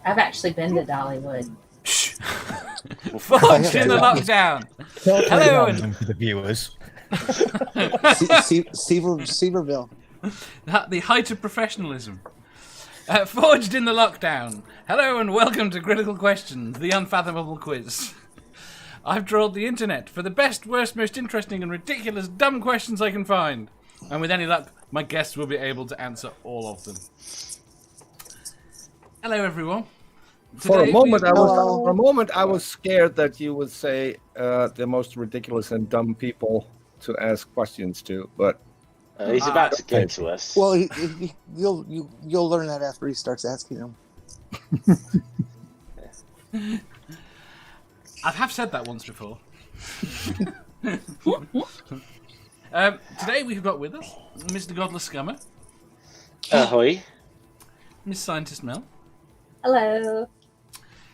I've actually been to Dollywood. Shh. Forged in the lockdown. Hello, and for the viewers. Seaverville. The height of professionalism. Forged in the lockdown. Hello and welcome to Critical Questions, the Unfathomable quiz. I've trawled the internet for the best, worst, most interesting and ridiculous dumb questions I can find. And with any luck, my guests will be able to answer all of them. Hello everyone. For a Today moment, I was scared that you would say the most ridiculous and dumb people to ask questions to, but he's about to get to us. Well, you'll learn that after he starts asking them. I have said that once before. Today we've got with us Mr. Godless Scummer. Ahoy. Miss Scientist Mel. Hello.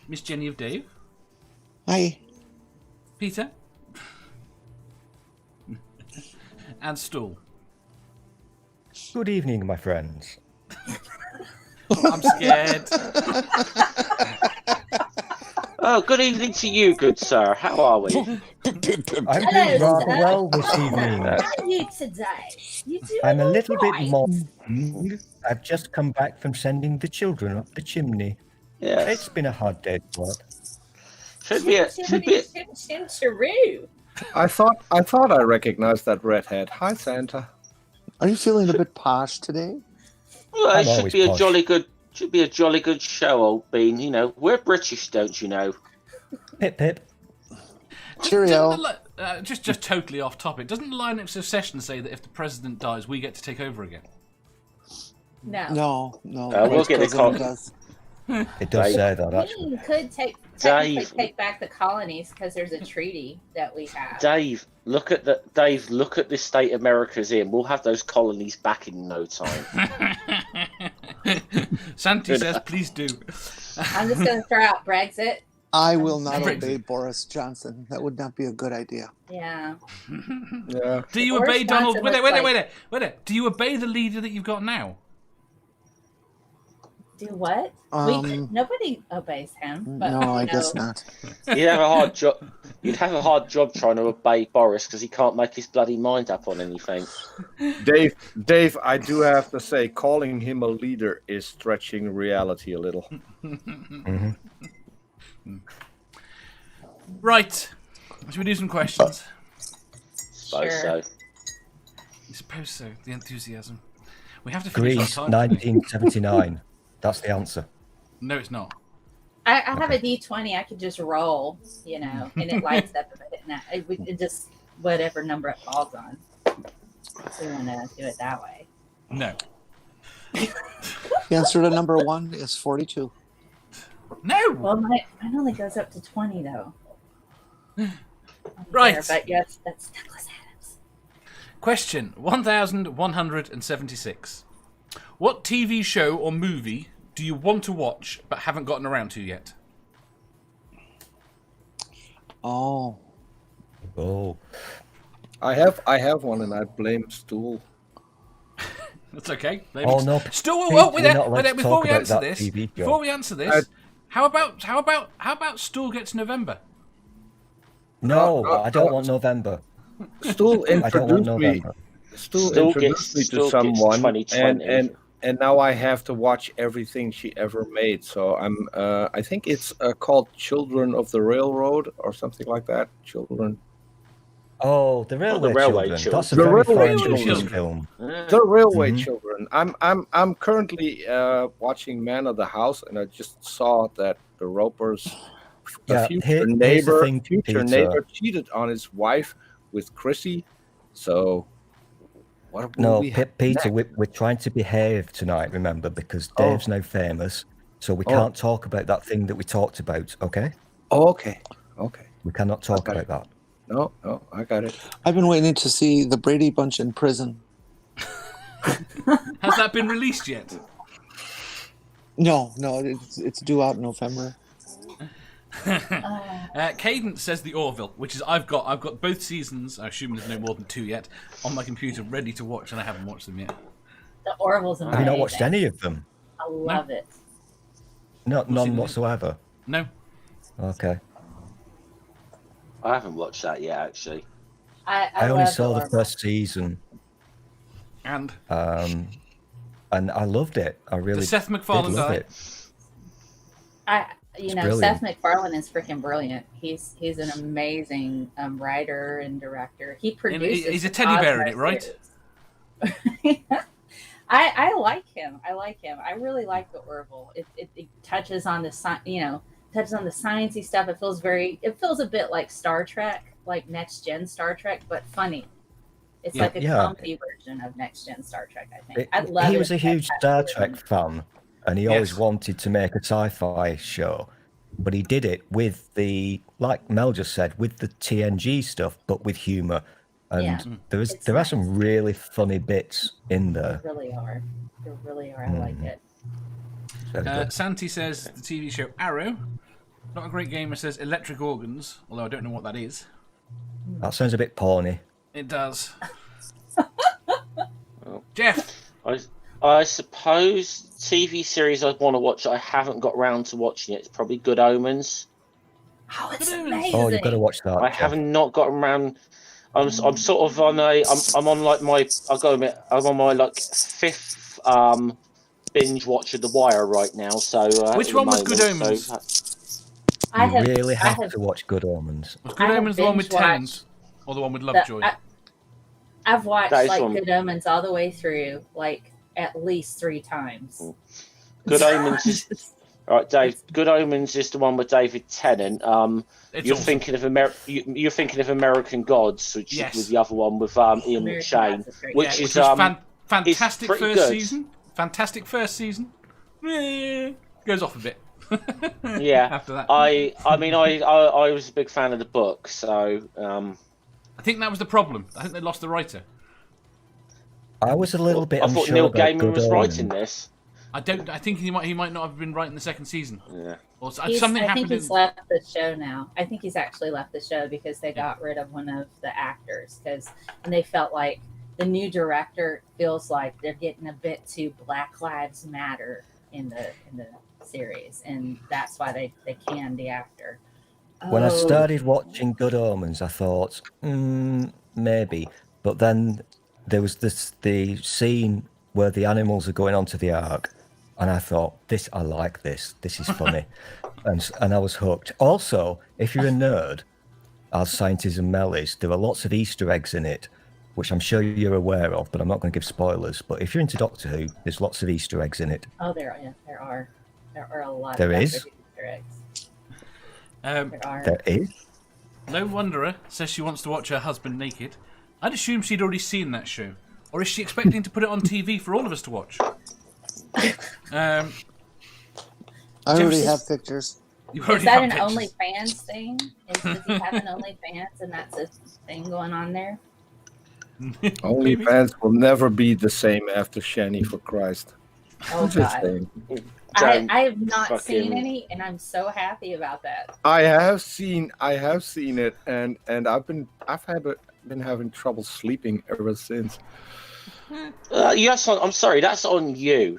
Miss Jenny of Dave. Hi. Peter. And Stool. Good evening, my friends. I'm scared. Oh, good evening to you, good sir. How are we? I'm doing rather well this evening. How are you today? You doing I'm a little all right? bit mourning. I've just come back from sending the children up the chimney. Yeah. It's been a hard day at work. Should be a. Chim-chim-chim-chiroo. I thought I recognized that redhead. Hi, Santa. Are you feeling a bit posh today? Well, I'm it should always be a posh. jolly good. Should be a jolly good show, old bean. You know, we're British, don't you know? Pip pip. Cheerio. Just totally off topic. Doesn't the line of succession say that if the president dies, we get to take over again? No. No. We'll get the President call. does. It does say that, actually. We could technically take back the colonies because there's a treaty that we have. Dave, look at this state America's in. We'll have those colonies back in no time. Santi says, please do. I'm just going to throw out Brexit. I will not Brexit. obey Boris Johnson. That would not be a good idea. Yeah. Yeah. Do you Boris obey Donald? Johnson Wait. looks Do you obey the leader that you've got now? Do what? Nobody obeys him. But, No, I guess not. You'd have a hard job. You'd have a hard job trying to obey Boris because he can't make his bloody mind up on anything. Dave, I do have to say, calling him a leader is stretching reality a little. Right. Should we do some questions? Suppose Sure. so. I suppose so. The enthusiasm. We have to finish Greece, our time. 1979. That's the answer. No, it's not. I have a D20 I could just roll, and it lights up if I hit that. It just, whatever number it falls on. So we want to do it that way. No. The answer to number 1 is 42. No! Well, mine only goes up to 20, though. Right. But yes, that's Douglas Adams. Question 1176. What TV show or movie do you want to watch but haven't gotten around to yet? Oh. I have one, and I blame Stool. That's okay. Oh, no. Still, Pete, wait we're there. not allowed to Before talk we about answer that this, TV show. before we answer this, how about Stool gets November? No, I don't want November. Stool I don't want introduced me. November. Stool Stool introduced me gets to someone, 2020. and now I have to watch everything she ever made. So I think it's called Children of the Railroad or something like that. Children. Oh, the Railway, Railway Children. Children. That's a The very Railway fine Children. children's film. The Railway Mm-hmm. Children. I'm currently watching Man of the House, and I just saw that the Ropers, Yeah, future here's the neighbor, thing, Peter. cheated on his wife with Chrissy. So, what will No, we have Peter, next? we're trying to behave tonight, remember, because Dave's now famous, so we can't talk about that thing that we talked about, okay? Oh, okay. We cannot talk Okay. about that. No, I got it. I've been waiting to see the Brady Bunch in prison. Has that been released yet? No, it's due out in November. Cadence says the Orville, which is I've got both seasons. I assume there's no more than 2 yet on my computer, ready to watch, and I haven't watched them yet. The Orville's amazing. Have you not watched any of them? I love it. None whatsoever. No. Okay. I haven't watched that yet, actually. I only love saw the Orville. first season, And and I loved it. I really does Seth did MacFarlane love die? it. Seth MacFarlane is freaking brilliant. He's an amazing writer and director. He produces. He's a teddy bear in it, right? I like him. I really like the Orville. It touches on the sciencey stuff. It feels a bit like Star Trek, like Next Gen Star Trek, but funny. It's like a comedy version of Next Gen Star Trek, I think. I love it. He was a huge Star Trek fan, and he always wanted to make a sci-fi show, but he did it with like Mel just said, with the TNG stuff, but with humor. And there are some really funny bits in there. There really are. I like it. Santi says the TV show Arrow. Not a great gamer says Electric Organs, although I don't know what that is. That sounds a bit porny. It does. Jeff. I suppose TV series I'd want to watch I haven't got round to watching it. It's probably Good Omens. Oh, it's amazing. Oh, you've got to watch that. I have not got around. I'm sort of on I'm on like my I'll go admit I'm on my like 5th binge watch of The Wire right now. So which one was Good Omens? You really have to watch Good Omens. Was Good Omens the one with Tennant or the one with Lovejoy? I've watched Good Omens all the way through, like at least 3 times. Good Omens is all right, Dave. Good Omens is the one with David Tennant. You're awesome. Thinking of you're thinking of American Gods, which was the other one with Ian McShane, which is fantastic first season. Fantastic first season. Goes off a bit. Yeah. After that, I was a big fan of the book, so I think that was the problem. I think they lost the writer. I was a little bit unsure. I thought Neil about Gaiman was writing this. I think he might not have been writing the second season. Yeah. Or something happened. I think he's left the show now. I think he's actually left the show because they got rid of one of the actors and they felt like the new director feels like they're getting a bit too Black Lives Matter in the series, and that's why they canned the actor. When I started watching Good Omens, I thought maybe, but then there was the scene where the animals are going onto the ark, and I thought, I like this. This is funny, and I was hooked. Also, if you're a nerd, as Scientism Mel is, there are lots of Easter eggs in it, which I'm sure you're aware of, but I'm not going to give spoilers. But if you're into Doctor Who, there's lots of Easter eggs in it. Oh, there are a lot. There of is. Easter eggs. There is. No Wanderer says she wants to watch her husband naked. I'd assume she'd already seen that show. Or is she expecting to put it on TV for all of us to watch? I already have pictures. Is that an OnlyFans thing? Does he have an OnlyFans and that's a thing going on there? OnlyFans will never be the same after Jenni, for Christ. Oh, God. I have not seen any, and I'm so happy about that. I have seen it, and I've been having trouble sleeping ever since. Yes, I'm sorry, that's on you.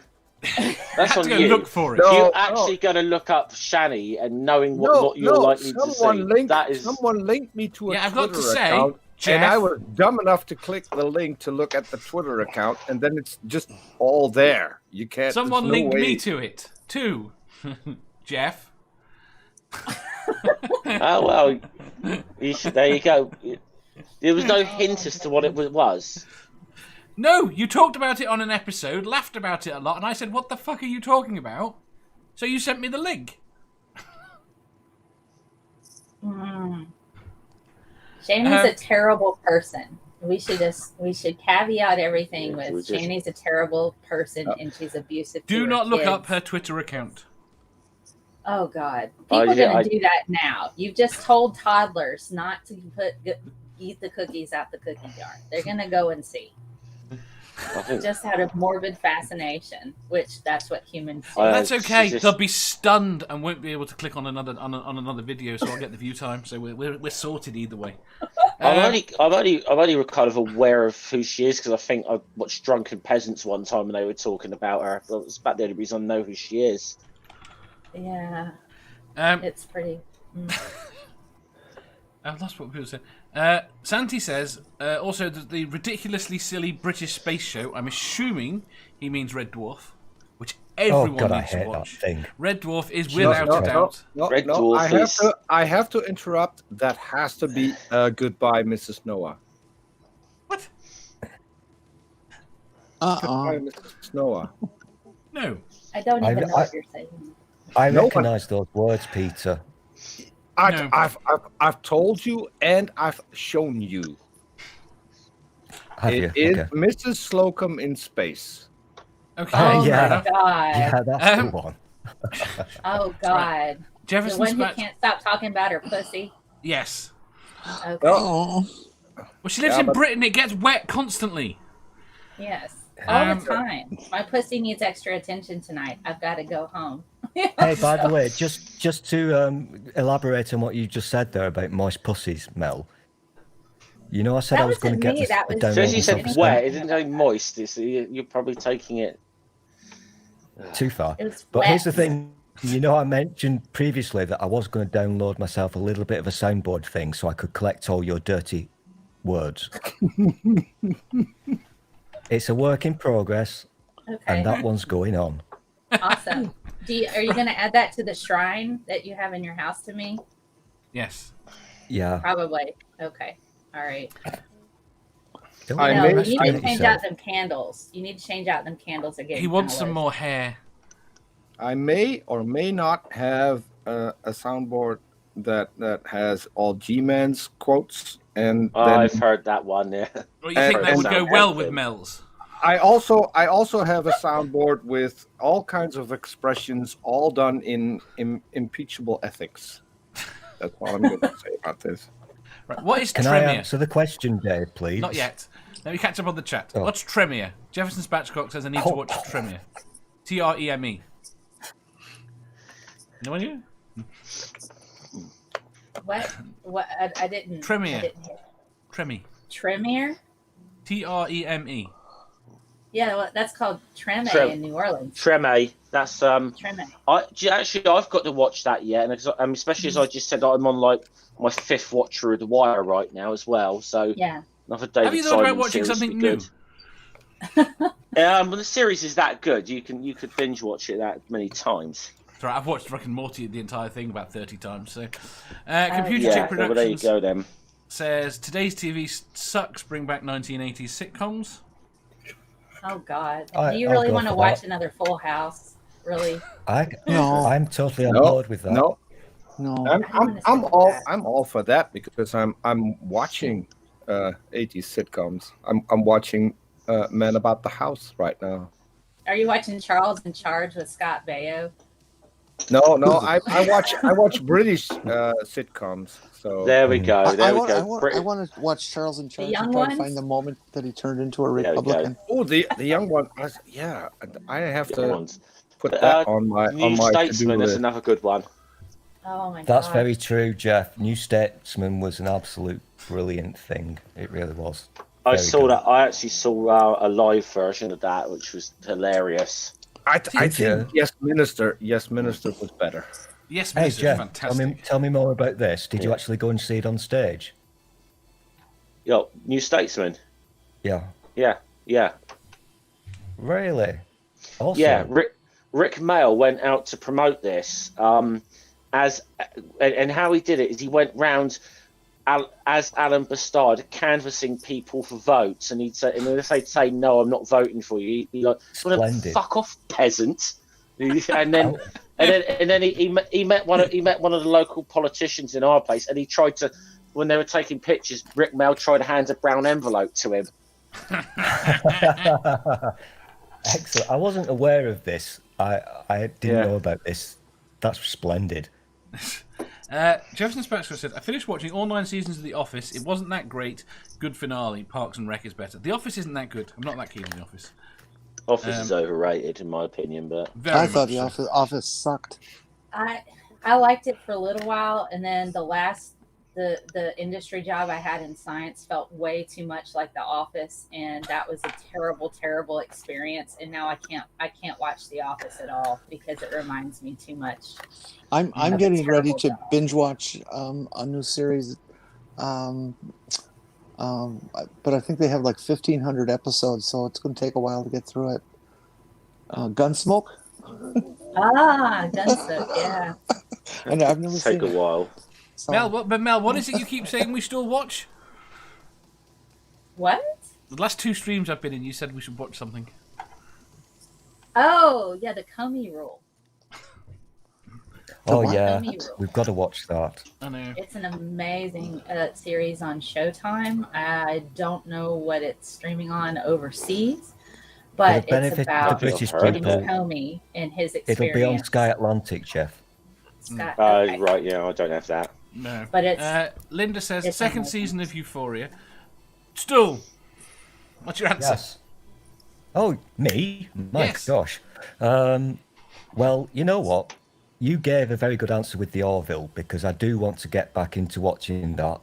That's on you. Look for it. No, you're actually going to look up Jenni and knowing what you're likely to see. Someone linked me to a I've Twitter got to say, account, Jeff, and I was dumb enough to click the link to look at the Twitter account, and then it's just all there. You can't. Someone linked me to it too, Jeff. Oh well, there you go. There was no hint as to what it was. No, you talked about it on an episode, laughed about it a lot, and I said, "What the fuck are you talking about?" So you sent me the link. Jenni's a terrible person. We should caveat everything with Jenni's a terrible person and she's abusive. Do not look up her Twitter account. Oh God, people are going to do that now. You've just told toddlers not to eat the cookies out the cookie jar. They're going to go and see. Just out of morbid fascination, which that's what humans do. That's okay. They'll be stunned and won't be able to click on another video, so I'll get the view time. So we're sorted either way. I'm only kind of aware of who she is because I think I watched Drunken Peasants one time and they were talking about her. That's about the only reason I know who she is. Yeah, Um, it's pretty. I've lost what people said. Santi says also that the ridiculously silly British space show. I'm assuming he means Red Dwarf, which everyone I needs to hate watch. that thing. Red Dwarf is without a doubt. Red Dwarf I have to interrupt. That has to be Goodbye, Mrs. Noah. What? Goodbye, Mrs. Noah. No. I don't even know what you're saying. I recognise those words, Peter. I've told you and I've shown you. It is okay. Mrs. Slocum in space. Okay. Oh yeah. my god. Yeah, that's the one. Oh god. Jefferson The one who Spatch. can't stop talking about her pussy. Yes. Okay. Oh. Well, she lives in Britain. It gets wet constantly. Yes. All the time. My pussy needs extra attention tonight. I've got to go home. Hey, by the way, just to elaborate on what you just said there about moist pussies, Mel. You know, I said I was going to get this. Because you said wet, it didn't say moist. You're probably taking it too far. It But here's the thing. You know, I mentioned previously that I was going to download myself a little bit of a soundboard thing so I could collect all your dirty words. It's a work in progress, and that one's going on. Awesome. Are you going to add that to the shrine that you have in your house to me? Yes. Yeah. Probably. Okay. All right. You need to change out them candles. You need to change out them candles again. He wants some more hair. I may or may not have a soundboard that has all G-Man's quotes, and I've heard that one. Yeah. Well, you think that would go well with Mel's? I also have a soundboard with all kinds of expressions, all done in impeachable ethics. That's all I'm going to say about this. Right. What is Can Tremere? I answer the question, Dave, please? Not yet. Let me catch up on the chat. What's Tremere? Jefferson Spatchcock says I need to watch Tremere. Treme. No idea? What? I didn't. Tremere. Tremere. Tremere? Treme. Yeah, well, that's called Treme in New Orleans. Treme. That's Treme. I've got to watch that yet, and especially as I just said, I'm on like my 5th watcher of The Wire right now as well. So yeah, another David Have you thought about Simon watching series something would be new? Well, the series is that good. You could binge watch it that many times. Sorry, I've watched Rick and Morty the entire thing about 30 times. So, Computer Chick Productions well, there you go then. Says today's TV sucks. Bring back 1980s sitcoms. Oh God! Do you really want to watch another Full House? Really? I'm totally on board with that. No. No. I'm all for that because I'm watching 80s sitcoms. I'm watching Men About the House right now. Are you watching Charles in Charge with Scott Baio? No, I watch British sitcoms. So there we go. I want to watch Charles in Charge and try to find the moment that he turned into a Republican. Oh, the young one. Yeah, I have to put that on my New Statesman is another good one. Oh my God. That's very true, Jeff. New Statesman was an absolute brilliant thing. It really was. I actually saw a live version of that, which was hilarious. I think Yes Minister was better. Yes, hey, Minister, Jeff, fantastic. tell me more about this. Did you actually go and see it on stage? Yo, New Statesman. Yeah. Yeah. Really? Awesome. Yeah, Rick Mail went out to promote this. And how he did it is he went round as Alan Bastard canvassing people for votes, and if they'd say no, I'm not voting for you, he'd like, fuck off, peasant. And then he met one of the local politicians in our place, and he tried to, when they were taking pictures, Rick Mail tried to hand a brown envelope to him. Excellent. I wasn't aware of this. I didn't know about this. That's splendid. Jefferson Spatchcock said, I finished watching all 9 seasons of The Office. It wasn't that great. Good finale. Parks and Rec is better. The Office isn't that good. I'm not that keen on The Office. Office is overrated, in my opinion, but I thought The Office sucked. I liked it for a little while, and then the last the industry job I had in science felt way too much like The Office, and that was a terrible experience. And now I can't watch The Office at all because it reminds me too much. I'm getting ready to binge watch a new series, but I think they have like 1,500 episodes, so it's going to take a while to get through it. Gunsmoke. Gunsmoke, yeah. And I've never seen it. Take a while. So, Mel, what is it you keep saying we still watch? What? The last 2 streams I've been in, you said we should watch something. Oh, yeah, the Comey Rule. Oh, yeah. We've got to watch that. I know. It's an amazing series on Showtime. I don't know what it's streaming on overseas, but it's about British James people, Comey and his experience. It'll be on Sky Atlantic, Jeff. Okay. Right, yeah, I don't have that. No. But it's... Linda says, second season of Euphoria. Stool, what's your answer? Yes. Oh, me? My gosh. Well, you know what? You gave a very good answer with the Orville, because I do want to get back into watching that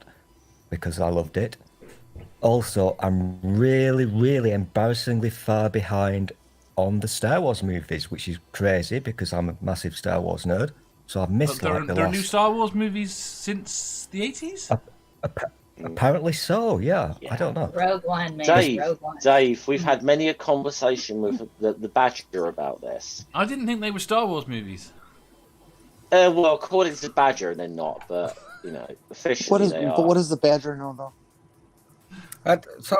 because I loved it. Also, I'm really embarrassingly far behind on the Star Wars movies, which is crazy because I'm a massive Star Wars nerd. So I've missed there are new Star Wars movies since the 80s? Apparently so, yeah. I don't know. Rogue One, maybe. Dave, we've had many a conversation with the Badger about this. I didn't think they were Star Wars movies. Well, according to Badger, they're not, but, officially they are. But what does the Badger know, though? So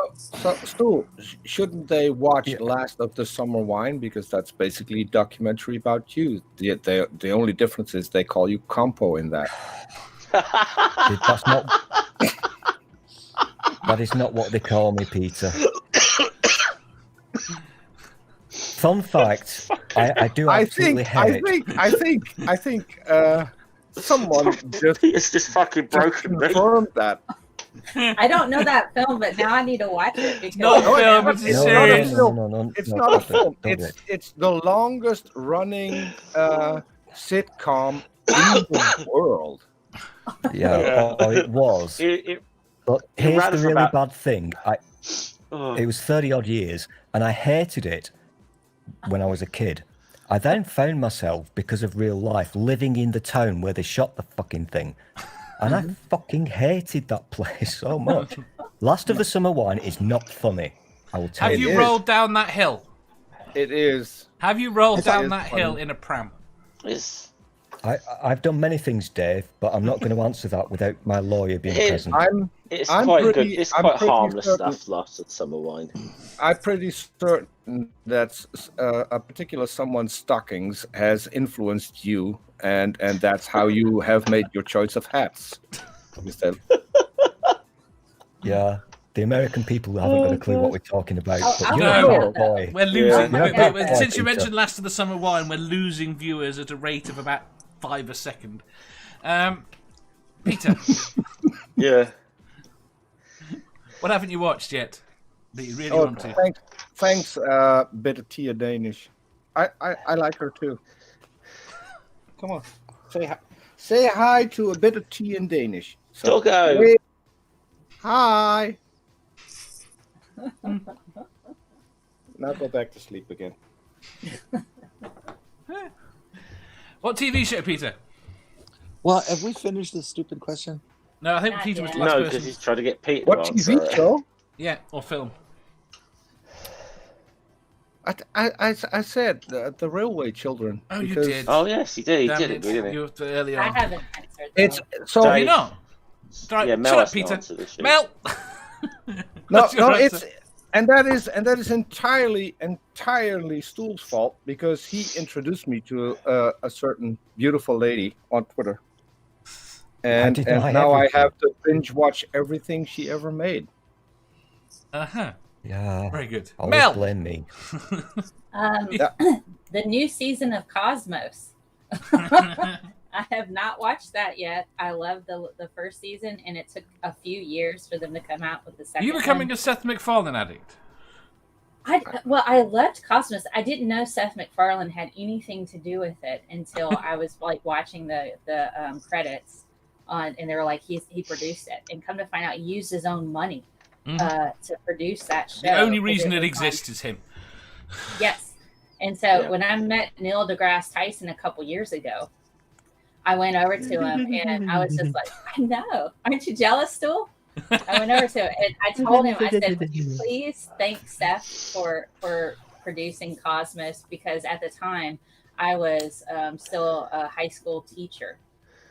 Stu, shouldn't they watch Last of the Summer Wine, because that's basically a documentary about you? The only difference is they call you Campo in that. That's not. That is not what they call me, Peter. Fun fact: I do absolutely hate. I think someone just fucking broken confirmed that. I don't know that film, but now I need to watch it because It's not a film. It's not a film. It's the longest running sitcom in the world. Yeah, it was. But here's the really bad thing. It was 30 odd years, and I hated it when I was a kid. I then found myself, because of real life, living in the town where they shot the fucking thing. And I fucking hated that place so much. Last of the Summer Wine is not funny. I will tell you. Have you rolled down that hill? It is. Have you rolled down that hill in a pram? Yes. I've done many things, Dave, but I'm not going to answer that without my lawyer being present. It's quite good. It's quite harmless stuff, Last of Summer Wine. I'm pretty certain that a particular someone's stockings has influenced you, and that's how you have made your choice of hats. Instead. Yeah, the American people haven't got a clue what we're talking about. But boy. We're losing. Since you mentioned Last of the Summer Wine, we're losing viewers at a rate of about 5 a second. Peter. Yeah. What haven't you watched yet that you really want to? Thanks, bit of Tia Danish. I like her too. Come on, say hi to a bit of tea in Danish. So, Doggo. Hi. Now go back to sleep again. What TV show, Peter? Well, have we finished this stupid question? No, I think Peter was the last person. No, because he's trying to get Peter. What TV show? Yeah, or film. I said the Railway Children. Oh, you did. Oh, yes, he did. He did it, didn't he? You were early on. I haven't answered. It's so. Have you not? Right, yeah, shut up, Peter. Mel. No, it's and that is entirely Stool's fault, because he introduced me to a certain beautiful lady on Twitter, and now I have to binge watch everything she ever made. Yeah. Very good. Always Mel. blame me. The new season of Cosmos. I have not watched that yet. I love the first season, and it took a few years for them to come out with the second. Are you becoming a Seth MacFarlane addict? I loved Cosmos. I didn't know Seth MacFarlane had anything to do with it until I was watching the credits, and they were like, he produced it, and come to find out, he used his own money to produce that show. The only reason it exists is him. Yes. And so when I met Neil deGrasse Tyson a couple years ago, I went over to him and I was just like, I know. Aren't you jealous, Stool? I went over to him and I told him, I said, would you please thank Seth for producing Cosmos? Because at the time I was still a high school teacher.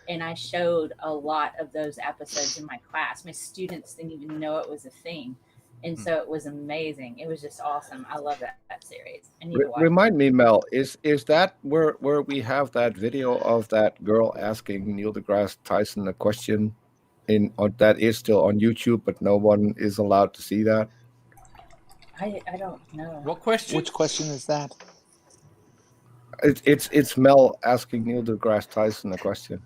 And I showed a lot of those episodes in my class. My students didn't even know it was a thing. And so it was amazing. It was just awesome. I love that series. I need to watch Remind me, Mel, is that where we have that video of that girl asking Neil deGrasse Tyson a question that is still on YouTube, but no one is allowed to see that? I don't know. What question? Which question is that? It's Mel asking Neil deGrasse Tyson a question.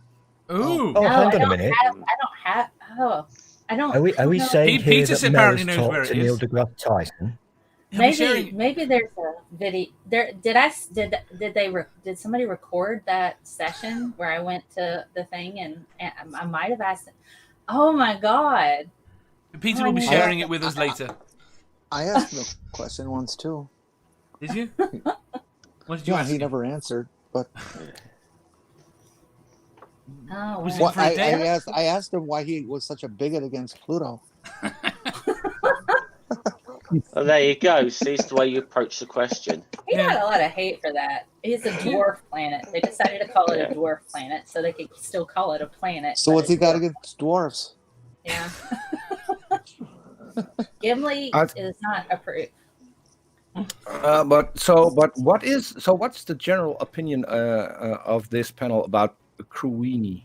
Ooh. Oh, No, hold on a I minute. I don't. Are we saying here Peter's that Mel apparently has knows where talked it to Neil is. deGrasse Tyson? Maybe there's a video. Did somebody record that session where I went to the thing and I might have asked. Oh my God! Peter will be sharing it with us later. I asked him a question once too. Did you? What did you Yeah, ask he him? never answered. But Oh, Was wow. it for a date? I asked him why he was such a bigot against Pluto. Well, there you go. See, it's the way you approach the question. He got a lot of hate for that. It's a dwarf planet. They decided to call it a dwarf planet so they could still call it a planet. So but what's he it's got dwarf. against dwarfs? Yeah. Gimli is not approved. What's the general opinion of this panel about Crewini?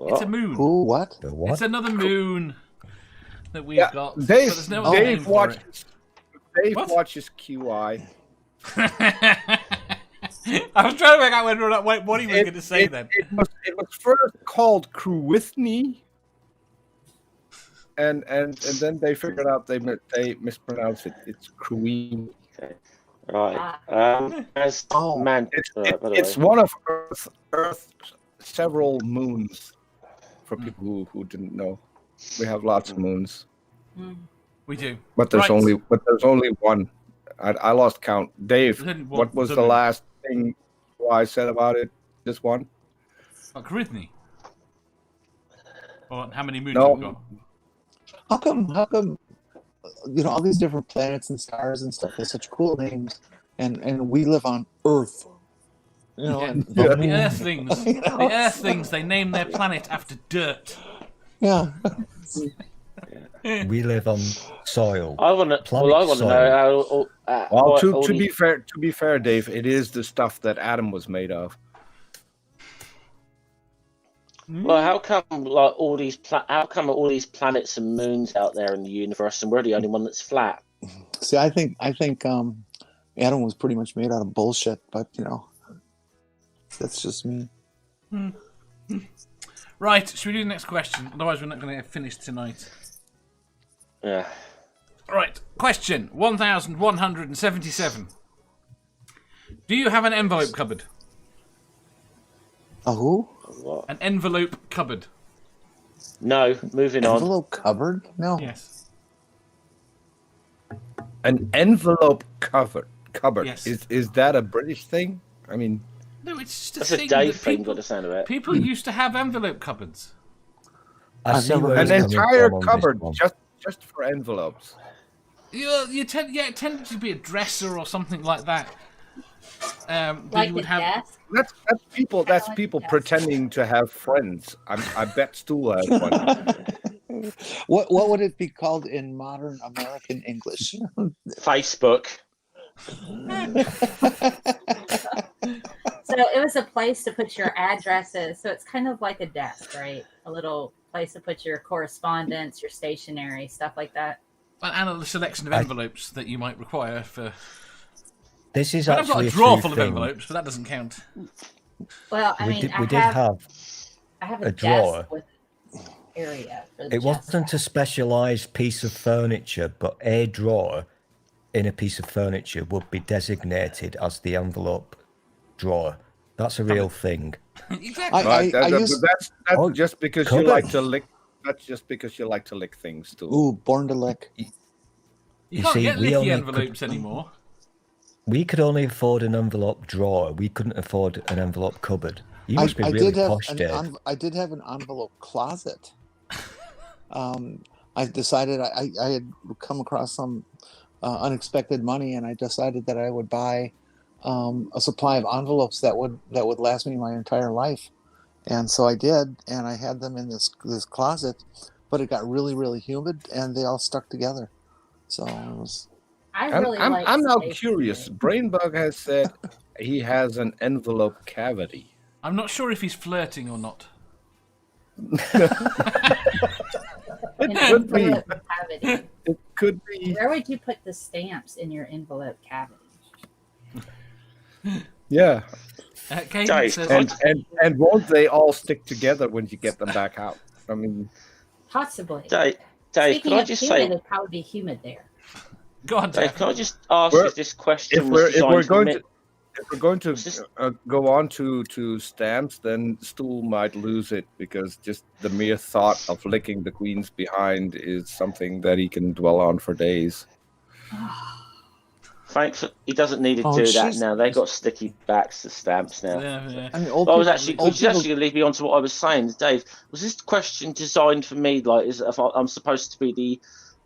It's a moon. Who? What? The what? It's another moon that we've got. but Dave, there's no other name Dave for watches. Dave What? watches QI. I was trying to make out what he was going to say then. It was first called Crewithny, and then they figured out they mispronounced it. It's Crewini. Right. As man, It's one of Earth's several moons. For people who didn't know, we have lots of moons, We do. but there's Right. only one. I lost count. Dave, Then what was the the moon? last thing I said about it? Just one? Like Rhythmy. Or how many moons No. we've got? How come all these different planets and stars and stuff with such cool names, and we live on Earth? And The moon. Earthlings. You know? The Earthlings, they name their planet after dirt. Yeah. We live on soil. I want to. Planet Well, I want to know how. Well, all to these- be fair, Dave, it is the stuff that Adam was made of. Well, how come all these planets and moons out there in the universe, and we're the only one that's flat? See, I think Adam was pretty much made out of bullshit, but that's just me. Right, should we do the next question? Otherwise, we're not going to finish tonight. Yeah. Right, question 1177. Do you have an envelope cupboard? A who? What? An envelope cupboard. No. Moving on. Envelope cupboard? No. Yes. An envelope cupboard. Yes. Is that a British thing? I mean, No, it's just a That's a thing Dave that thing. people, Got the sound of it. people used to have envelope cupboards. I I've see never where heard an he's coming entire from on this cupboard one. just for envelopes. It tended to be a dresser or something like that. That Like you the would have. desk. That's people. That's like people that. pretending to have friends. I bet Stool has one. What would it be called in modern American English? Facebook. So it was a place to put your addresses. So it's kind of like a desk, right? A little place to put your correspondence, your stationery, stuff like that. And a selection of envelopes that you might require for. This is I've got actually a drawer true full of thing. envelopes, but that doesn't count. Well, I We mean, did I have. have a a drawer. desk with area for the It wasn't a specialised piece of furniture, but a drawer in a piece of furniture would be designated as the envelope drawer. That's a real thing. Exactly. That's Oh, just because cover. you like to lick. That's just because you like to lick things too. Ooh, born to lick. You can't see, get we licky only envelopes anymore. We could only afford an envelope drawer. We couldn't afford an envelope cupboard. You must be really posh, Dave. I did have an envelope closet. I decided I had come across some unexpected money, and I decided that I would buy a supply of envelopes that would last me my entire life. And so I did, and I had them in this closet, but it got really, really humid, and they all stuck together. So it was. I'm now curious. Brainbug has said he has an envelope cavity. I'm not sure if he's flirting or not. An envelope cavity. It could be. Where would you put the stamps in your envelope cavity? Yeah. Cadence says, And won't they all stick together when you get them back out? I mean, Possibly. Dave, Speaking can I of just humid, say, it'd probably be humid there. go on, Dave, Jeff. can I just ask if this question if was we're designed going to go on to stamps, then Stool might lose it because just the mere thought of licking the Queen's behind is something that he can dwell on for days. Thanks. He doesn't need to do that now. They got sticky backs to stamps now. Yeah. I mean, Which is actually going to lead me on to what I was saying, Dave. Was this question designed for me? Like, if I'm supposed to be the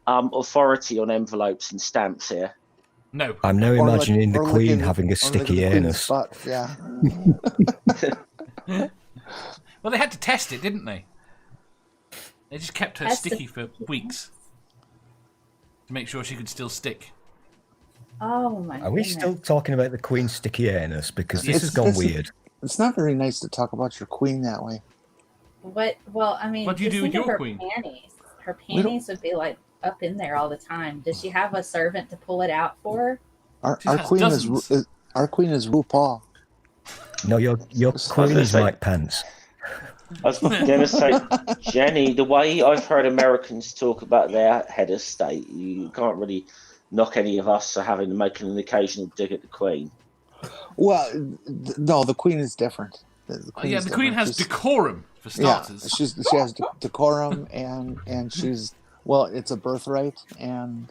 authority on envelopes and stamps here? No. I'm now imagining the Queen having a sticky anus. Yeah. Well, they had to test it, didn't they? They just kept her sticky for weeks to make sure she could still stick. Oh my! Are we still talking about the Queen's sticky anus? Because this has gone weird. It's not very nice to talk about your Queen that way. What? Well, I mean, what do you do with your Queen? Panties. Her panties would be like up in there all the time. Does she have a servant to pull it out for her? Our Queen is RuPaul. No, your Queen is Mike Pence. I was going to say, Jenny, the way I've heard Americans talk about their head of state, you can't really knock any of us for having to make an occasional dig at the Queen. Well, no, the Queen is different. The Queen has decorum for starters. Yeah, she has decorum, and she's it's a birthright, and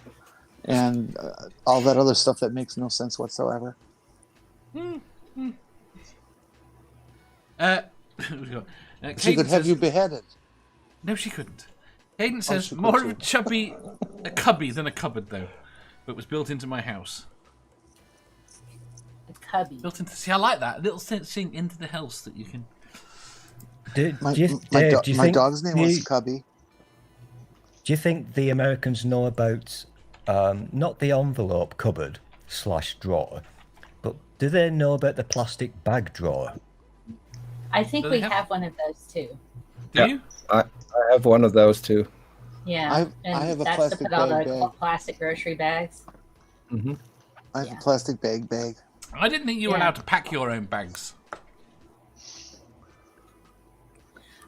all that other stuff that makes no sense whatsoever. She could have you beheaded. No, she couldn't. Hayden says more of a cubby than a cupboard, though. But was built into my house. A cubby. Built into. See, I like that. A little thing into the house that you can. My dog's name was Cubby. Do you think the Americans know about not the envelope cupboard / drawer, but do they know about the plastic bag drawer? I think we have one of those too. Do you? I have one of those too. Yeah, I have a that's plastic to put all bag. the plastic grocery bags. Mm-hmm. I have a plastic bag. I didn't think you were allowed to pack your own bags.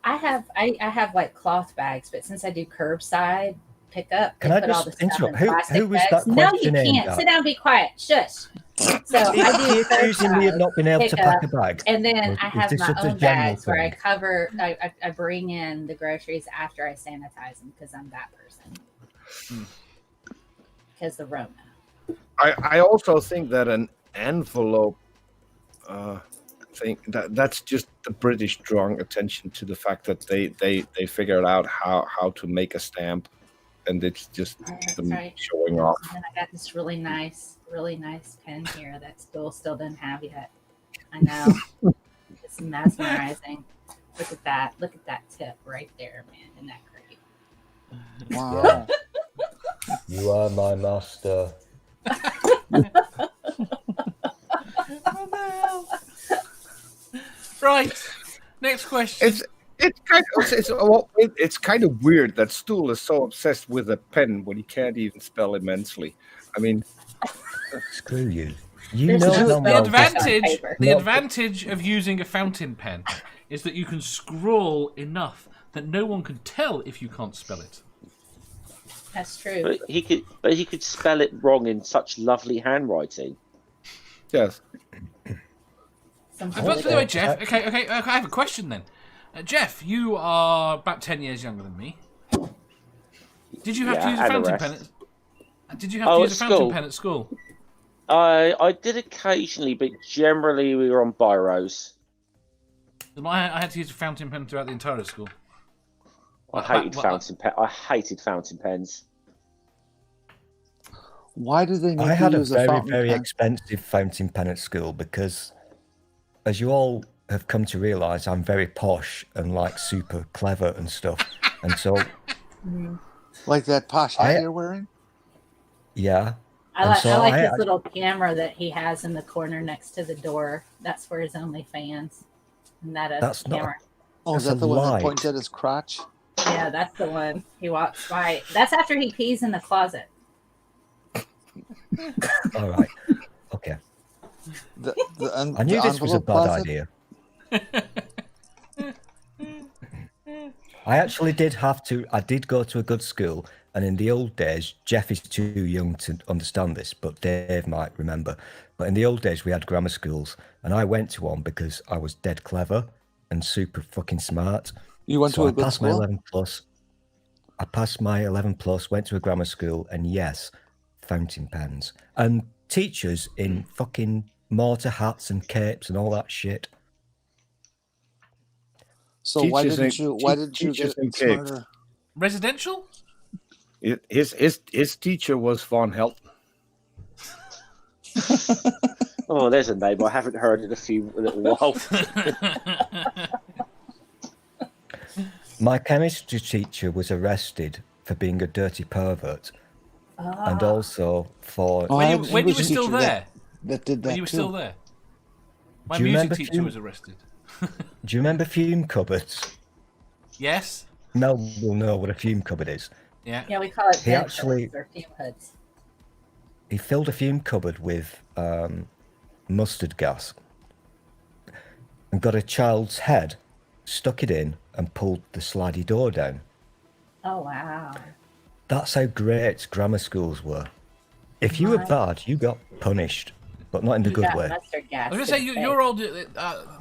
I have like cloth bags, but since I do curbside pickup, can I just interrupt? Who was that question? No, you can't. Sit down, and be quiet. Shush. So I do accusing me of not being able to pack a bag, and then I have my own bags where I cover. I bring in the groceries after I sanitize them because I'm that person. Because the Rona. I also think that an envelope thing that's just the British drawing attention to the fact that they figured out how to make a stamp, and it's just them showing off. And I got this really nice pen here that Stool still doesn't have yet. I know. It's mesmerizing. Look at that tip right there, man. Isn't that great? Wow. You are my master. Right. Next question. It's kind of weird that Stool is so obsessed with a pen when he can't even spell immensely. I mean, screw you. The advantage of using a fountain pen is that you can scroll enough that no one can tell if you can't spell it. That's true. But he could spell it wrong in such lovely handwriting. Yes. By the way, Jeff. Okay. I have a question then. Jeff, you are about 10 years younger than me. Did you have to use a fountain pen? Did you have to use a fountain pen at school? I did occasionally, but generally we were on biros. I had to use a fountain pen throughout the entire school. I hated fountain pens. Why do they make I had you a use very, fountain very pen? expensive fountain pen at school because, as you all have come to realise, I'm very posh and like super clever and stuff. And so... Like that posh hat you're wearing? Yeah. I like this little camera that he has in the corner next to the door. That's for his OnlyFans. And that's camera. Is that the one that points at his crotch? Yeah, that's the one. He walks by. That's after he pees in the closet. All right. Okay. I knew this was a bad idea. I actually did have to. I did go to a good school, and in the old days, Jeff is too young to understand this, but Dave might remember. But in the old days, we had grammar schools, and I went to one because I was dead clever and super fucking smart. You went to a good school? I passed my 11 plus, went to a grammar school, and yes, fountain pens and teachers in fucking mortar hats and capes and all that shit. So why didn't you get smarter? Residential? His teacher was Von Help. Oh, there's a name I haven't heard in a little while. My chemistry teacher was arrested for being a dirty pervert, and also for when you were still there. That did that. When you were still there. My Do you music remember teacher was arrested. Do you remember fume cupboards? Yes. Mel will know what a fume cupboard is. Yeah. Yeah, we call it He actually or fume hoods. He filled a fume cupboard with mustard gas and got a child's head, stuck it in, and pulled the slidey door down. Oh wow! That's how great grammar schools were. If you were bad, you got punished, but not in the good way. Mustard gas. I was going to say you're old.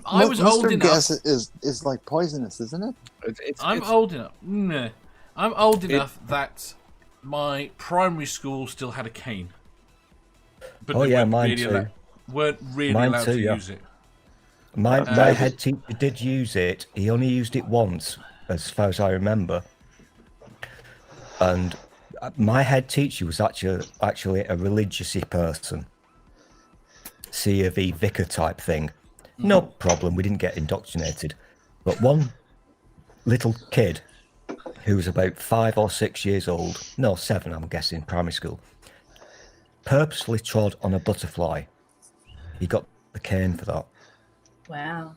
I was old enough. Mustard gas is like poisonous, isn't it? I'm old enough. No, I'm old enough that my primary school still had a cane. But mine too. Weren't really allowed to use it. My head teacher did use it. He only used it once, as far as I remember. And my head teacher was actually a religious-y person. C of E vicar type thing. No problem, we didn't get indoctrinated. But one little kid who was about 5 or 6 years old, no, 7 I'm guessing, primary school, purposely trod on a butterfly. He got the cane for that. Wow.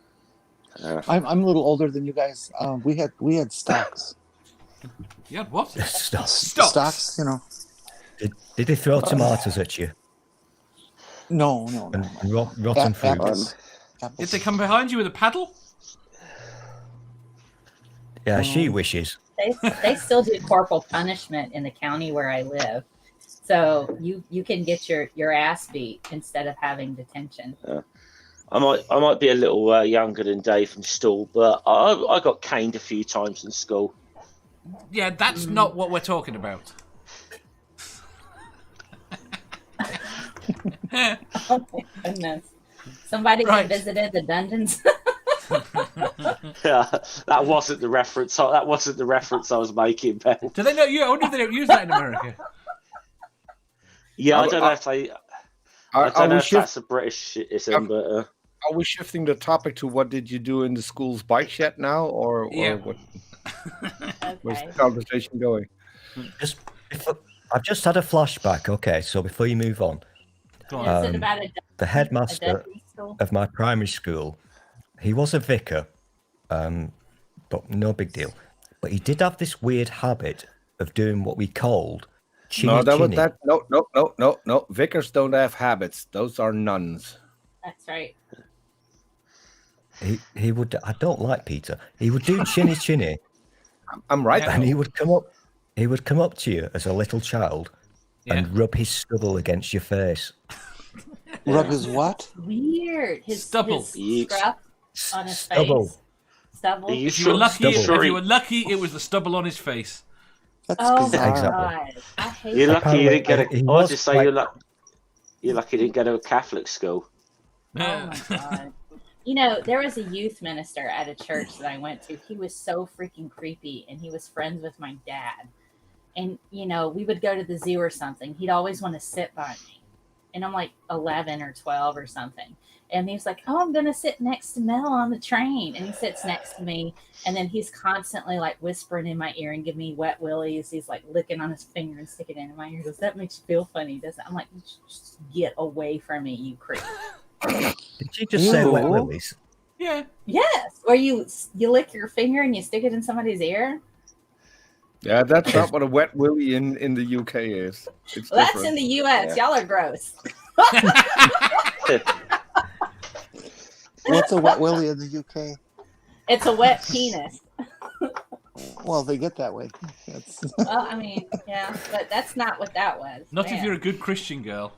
I'm a little older than you guys. We had stocks. You had what? Stocks, you know. Did they throw tomatoes at you? No. And rotten fruit. Apples. Did they come behind you with a paddle? Yeah, she wishes. They still do corporal punishment in the county where I live. So you can get your ass beat instead of having detention. I might be a little younger than Dave from Stool, but I got caned a few times in school. Yeah, that's not what we're talking about. Oh my goodness! Somebody visited the dungeons. Yeah, that wasn't the reference. That wasn't the reference I was making, Ben. Do they know you? I wonder if they don't use that in America. Yeah, I don't know if they. I don't know if that's a Britishism, but. Are we shifting the topic to what did you do in the school's bike shed now, or what? Where's the conversation going? I've just had a flashback. Okay, so before you move on, Is it about the headmaster of my primary school, he was a vicar, but no big deal. But he did have this weird habit of doing what we called chinny. No. Vicars don't have habits. Those are nuns. That's right. He would. I don't like Peter. He would do chinny. I'm right. And he would come up. He would come up to you as a little child and rub his stubble against your face. Rub his what? Weird. His Stubble. His scruff on his Stubble. face. Stubble. You If you were he- lucky, it was the stubble on his face. That's Oh bizarre. my Exactly. god. I hate You're that. lucky you didn't get a. He I was just say quite- you're lucky you didn't go to a Catholic school. Oh my god. You know, there was a youth minister at a church that I went to. He was so freaking creepy, and he was friends with my dad. And, you know, we would go to the zoo or something. He'd always want to sit by me. And I'm like 11 or 12 or something. And he was like, oh, I'm going to sit next to Mel on the train. And he sits next to me. And then he's constantly like whispering in my ear and giving me wet willies. He's like licking on his finger and sticking it in my ear. He goes, that makes you feel funny, doesn't it? I'm like, just get away from me, you creep. Did you just say wet Ew. willies? Yeah. Yes. Or you lick your finger and you stick it in somebody's ear. Yeah, that's not what a wet willy in the UK is. It's Well, that's different. in the U.S. Yeah. Y'all are gross. What's a wet willy in the UK? It's a wet penis. Well, they get that way. That's... Well, I mean, yeah, but that's not what that was. Not if Man. you're a good Christian girl.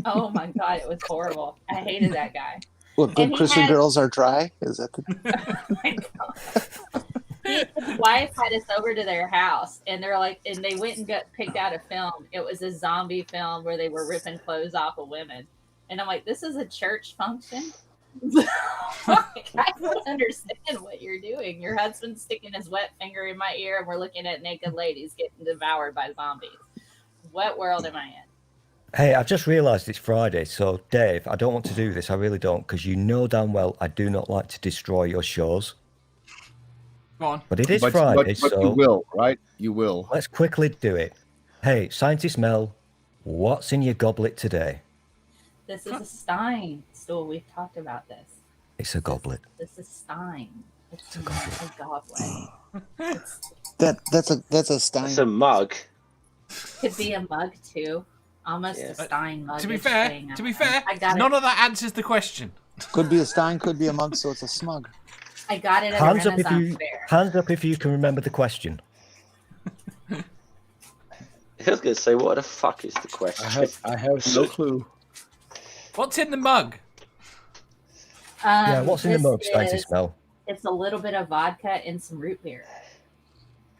Oh my god, it was horrible. I hated that guy. What, And good he Christian had- girls are dry? Is that the... Oh my god. His wife had us over to their house, and they're like, and they went and picked out a film. It was a zombie film where they were ripping clothes off of women, and I'm like, this is a church function. Like, I don't understand what you're doing. Your husband's sticking his wet finger in my ear, and we're looking at naked ladies getting devoured by zombies. What world am I in? Hey, I've just realised it's Friday, so Dave, I don't want to do this. I really don't, because you know damn well I do not like to destroy your shows. Go on. But it is but Friday, you so will, right? You will. let's quickly do it. Hey, Scientist Mel, what's in your goblet today? This is a Stein stool. We've talked about this. It's a goblet. This is Stein. It's not a goblet. It's, That's a Stein. It's a mug. could be a mug too. Almost Yeah. a Stein mug. To be fair, I got none it. of that answers the question. Could be a Stein, could be a mug, so it's a smug. I got it at Hands a up if Renaissance you fair. hands up if you can remember the question. I was going to say, what the fuck is the question? I have no clue. What's in the mug? Yeah, what's in the this mug, Scientist Mel? It's a little bit of vodka and some root beer.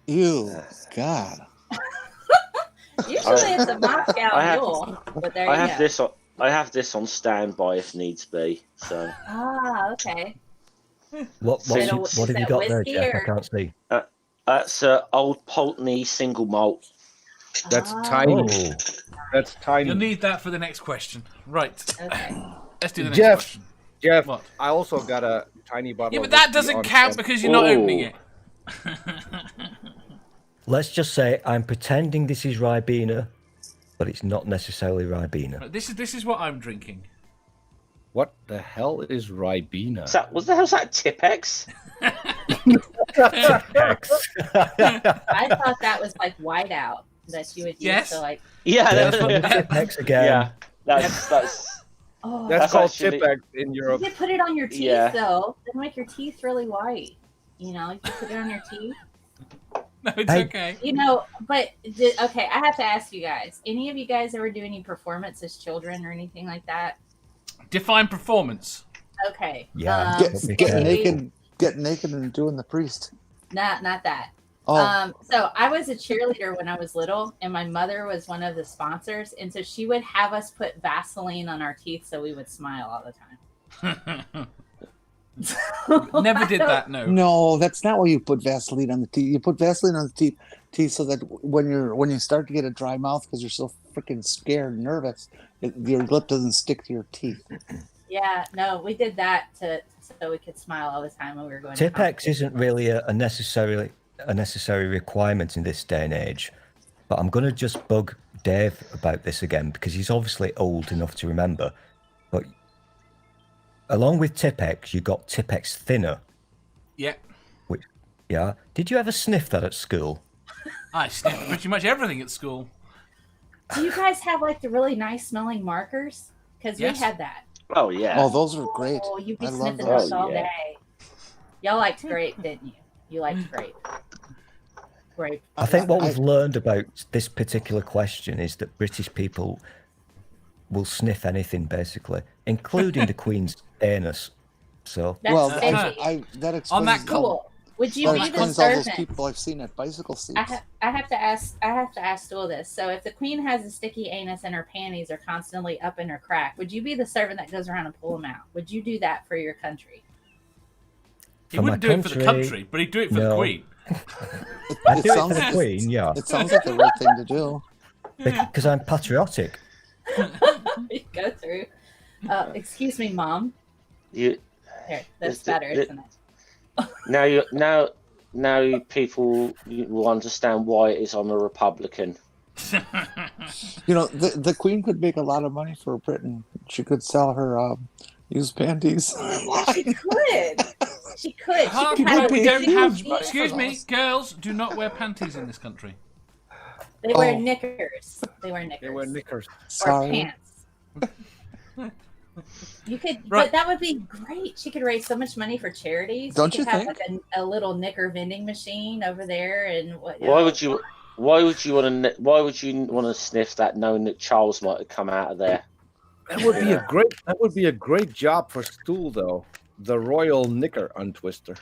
Ew, God. Usually it's a Moscow I have- Mule, but there I you have go. this on. I have this on standby if needs be. So Ah, okay. What So what have you that got there, whiskey Jeff? I or- can't see. that's Old Pulteney single malt. That's Ah, tiny. Oh, That's tiny. You'll need that for the next question. Right. Okay. Let's do the next Jeff. question. Jeff, What? I also got a tiny bottle. Yeah, of but that whiskey doesn't on count stand- because you're not Oh. opening it. let's just say I'm pretending this is Ribena, but it's not necessarily Ribena. Right, This is what I'm drinking. What the hell is Ribena? Is that, was the hell's that Tipex? I thought that was like whiteout that you would use Yes. to like. Yeah, There's that's one what, Tipex again. yeah. That's Oh, That's That's called actually- Tipex in you Europe. can put it on your teeth Yeah. though. It'll make your teeth really white. You know, you can put it on your teeth. No, it's Hey. okay. You know, but okay, I have to ask you guys. Any of you guys ever do any performance as children or anything like that? Define performance. Okay. Yeah, Get Okay. naked and doing the priest. Not that. Oh, So I was a cheerleader when I was little, and my mother was one of the sponsors, and so she would have us put Vaseline on our teeth so we would smile all the time. Never did that, no. no, that's not why you put Vaseline on the teeth. You put Vaseline on the teeth so that when you start to get a dry mouth because you're so freaking scared and nervous, your lip doesn't stick to your teeth. Yeah, no, we did that so we could smile all the time when we were going. to Tipex competition. isn't really a necessary requirement in this day and age, but I'm going to just bug Dave about this again because he's obviously old enough to remember. But along with Tipex, you got Tipex thinner. Yeah. Yeah. Did you ever sniff that at school? I sniffed pretty much everything at school. Do you guys have like the really nice smelling markers? Because Yes. we had that. oh yeah. Oh, those are great. Oh, you'd be I love sniffing those. those all Yeah. day. Y'all liked grape, didn't you? You liked grape. Grape. I think what we've learned about this particular question is that British people will sniff anything, basically, including the Queen's anus. So, That's well, sexy. that explains On that Cool. Would you that be the explains all those servant? people I've seen at bicycle seats. I have to ask Stool this. So if the queen has a sticky anus and her panties are constantly up in her crack, would you be the servant that goes around and pull them out? Would you do that for your country? He wouldn't do it for the country, but he'd do it for the Queen. I do it for the Queen, yeah. It sounds like the right thing to do. Because I'm patriotic. You go through. Excuse me, Mom. You Here, that's better, isn't it? now people will understand why it is I'm a Republican. You know, the Queen could make a lot of money for Britain. She could sell her used panties. She could. She could. We don't have. Excuse me, girls do not wear panties in this country. They wear knickers. They wear knickers. Or Sorry. pants. You could, but that would be great. She could raise so much money for charities. Don't she you could have think? like a little knicker vending machine over there, and what? Why would you want to sniff that, knowing that Charles might have come out of there? That would be a great job for Stool, though. The royal knicker untwister.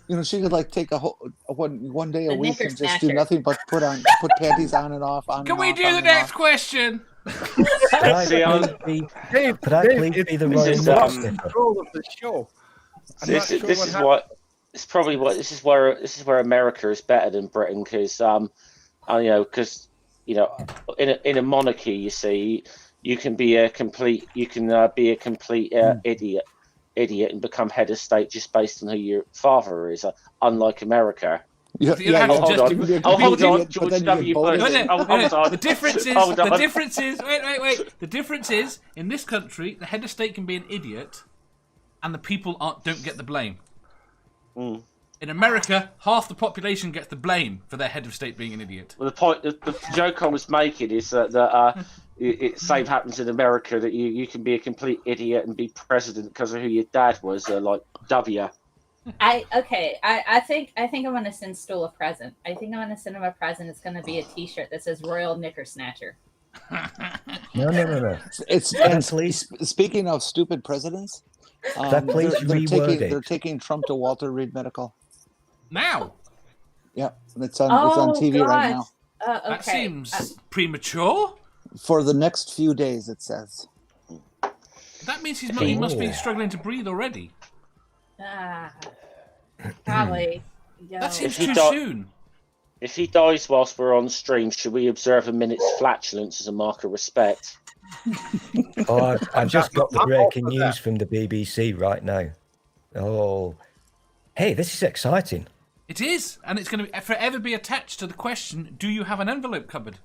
You know, she could like take one day a The week knicker and just snatcher. do nothing but put panties on and off. Can we do the next question? Could I please be the royal is, knicker sniffer? Control of the show. This is where America is better than Britain, because in a monarchy, you see, you can be a complete idiot and become head of state just based on who your father is, unlike America. Hold on, George W. Bush. The difference is in this country, the head of state can be an idiot, and the people don't get the blame. Mm. In America, half the population gets the blame for their head of state being an idiot. Well, the joke I was making is that it same happens in America, that you can be a complete idiot and be president because of who your dad was, like W. I think I'm gonna send Stool a present. I think I'm gonna send him a present. It's gonna be a T-shirt that says Royal Knicker Snatcher. No. Speaking of stupid presidents, they're taking Trump to Walter Reed Medical. Now, Yeah, it's on TV right now. Okay. that seems premature. For the next few days, it says. That means he must be struggling to breathe already. Probably. That seems If he too di- soon. If he dies whilst we're on stream, should we observe a minute's flatulence as a mark of respect? Oh, I've just got the breaking news from the BBC right now. Oh, hey, this is exciting. It is, and it's going to forever be attached to the question, do you have an envelope cupboard?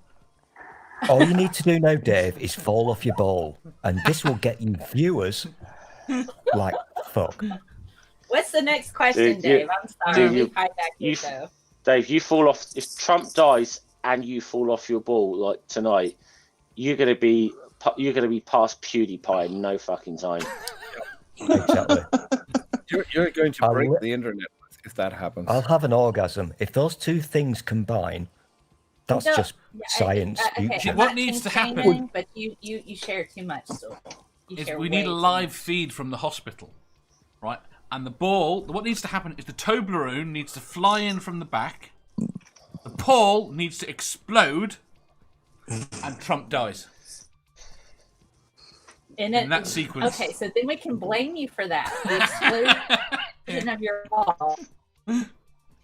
All you need to do now, Dave, is fall off your ball, and this will get you viewers like fuck. What's the next question, Dude, Dave? I'm sorry. dude, Dave, you fall off. If Trump dies and you fall off your ball like tonight, you're gonna be past PewDiePie in no fucking time. Exactly. You're going to break the internet if that happens. I'll have an orgasm. If those two things combine, that's just science. Okay, What needs to happen? Anything, but you share too much, so We need a live feed from the hospital, right? And the ball, what needs to happen is the Toblerone needs to fly in from the back, the ball needs to explode, and Trump dies. In that sequence. Okay, so then we can blame you for that. The explosion of your ball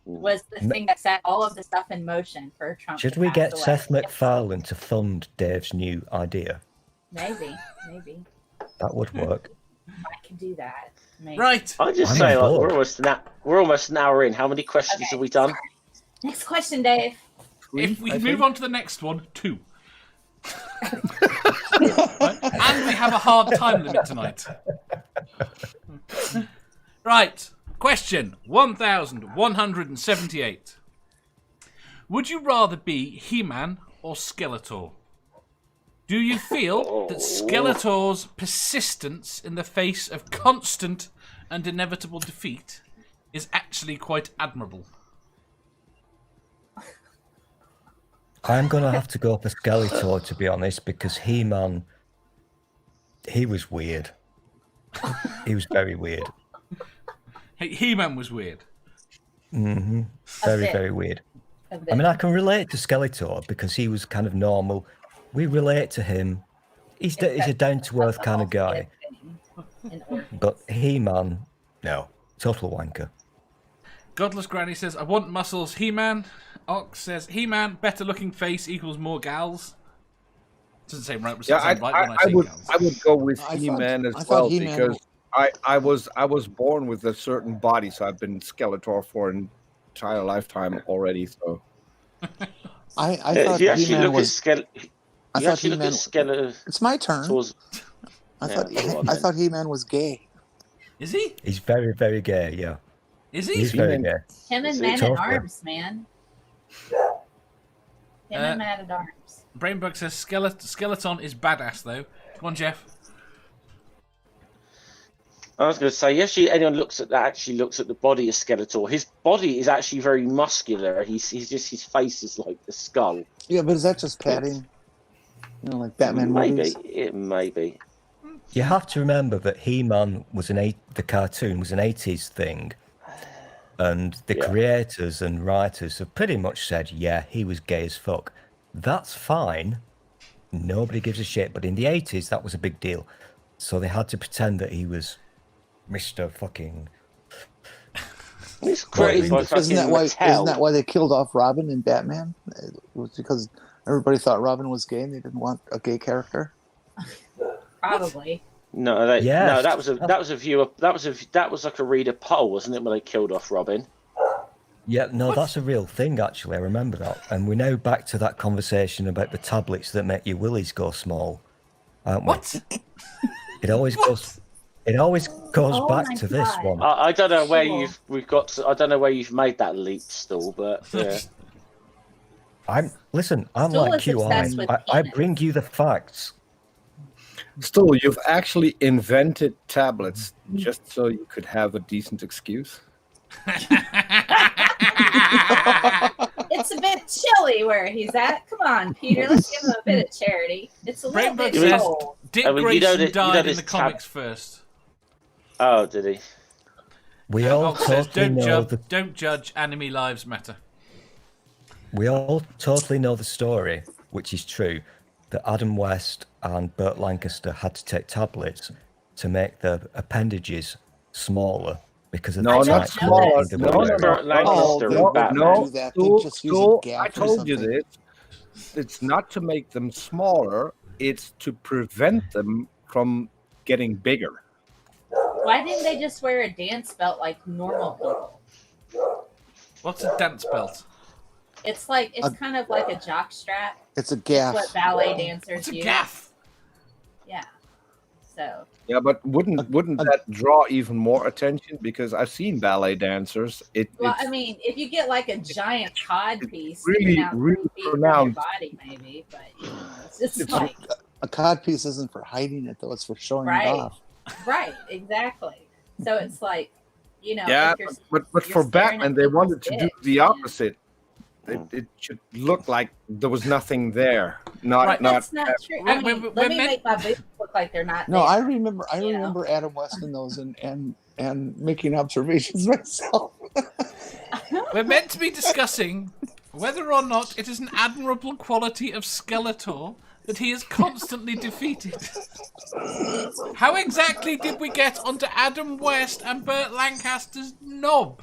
was the thing that set all of the stuff in motion for Trump. Should we get Seth MacFarlane to fund Dave's new idea? Maybe. That would work. I can do that. Maybe. Right. I just say, like, we're almost an hour in. How many questions have we done? Next question, Dave. If we move on to the next one, 2. Right? And we have a hard time limit tonight. Right. Question 1178. Would you rather be He-Man or Skeletor? Do you feel that Skeletor's persistence in the face of constant and inevitable defeat is actually quite admirable? I'm going to have to go for Skeletor, to be honest, because He-Man He was weird. He was very weird. He-Man was weird. Mm-hmm. Very, very weird. I mean, I can relate to Skeletor because he was kind of normal. We relate to him. He's a down-to-earth kind of guy. But He-Man, no. Total wanker. Godless Granny says, I want muscles. He-Man. Ox says, He-Man, better looking face equals more gals. Doesn't say right, but I would go with He-Man as well because I was born with a certain body, so I've been Skeletor for an entire lifetime already. So I thought He-Man was. I thought He-Man. It's my turn. I thought He-Man was gay. Is he? He's very, very gay. Yeah. Is he? He's very gay. Him and Man at Arms, man. Him and Man at Arms. Brainbug says Skeleton is badass though. Come on, Jeff. I was going to say, anyone looks at the body of Skeletor. His body is actually very muscular. He's just his face is like the skull. Yeah, but is that just padding? Like Batman movies? It may be. You have to remember that He-Man was the cartoon was an 80s thing. And the creators and writers have pretty much said, yeah, he was gay as fuck. That's fine. Nobody gives a shit. But in the 80s, that was a big deal. So they had to pretend that he was Mr. fucking... It's crazy. Isn't that why they killed off Robin in Batman? It was because everybody thought Robin was gay and they didn't want a gay character? Probably. No, that was like a reader poll, wasn't it, when they killed off Robin? Yeah, no, that's a real thing, actually. I remember that. And we're now back to that conversation about the tablets that make your willies go small, aren't we? What? It always goes back to this one. I don't know where I don't know where you've made that leap, Stool, but yeah. I'm Stool like is obsessed QI. with I penis. bring you the facts. Stool, you've actually invented tablets just so you could have a decent excuse. It's a bit chilly where he's at. Come on, Peter. Let's give him a bit of charity. It's a little bit cold. Dick Grayson died in the comics first. Oh, did he? We all totally know don't judge. Enemy lives matter. We all totally know the story, which is true, that Adam West and Burt Lancaster had to take tablets to make their appendages smaller because of not smaller. Burt Lancaster I told you this. It's not to make them smaller. It's to prevent them from getting bigger. Why didn't they just wear a dance belt like normal people? What's a dance belt? It's kind of like a jock strap. It's a gaff. It's what ballet dancers use. It's a gaff. Yeah. So. Yeah, but wouldn't that draw even more attention? Because I've seen ballet dancers. I mean, if you get like a giant cod piece, really pronounced. Your body, maybe, but it's just like a cod piece isn't for hiding it, though; it's for showing it off. Right, exactly. So it's like, yeah, but for Batman, they wanted to do the opposite. It should look like there was nothing there. That's not true. I mean, let me make my boobs look like they're not. No, there, I remember Adam West in those and making observations myself. We're meant to be discussing whether or not it is an admirable quality of Skeletor that he is constantly defeated. How exactly did we get onto Adam West and Burt Lancaster's knob?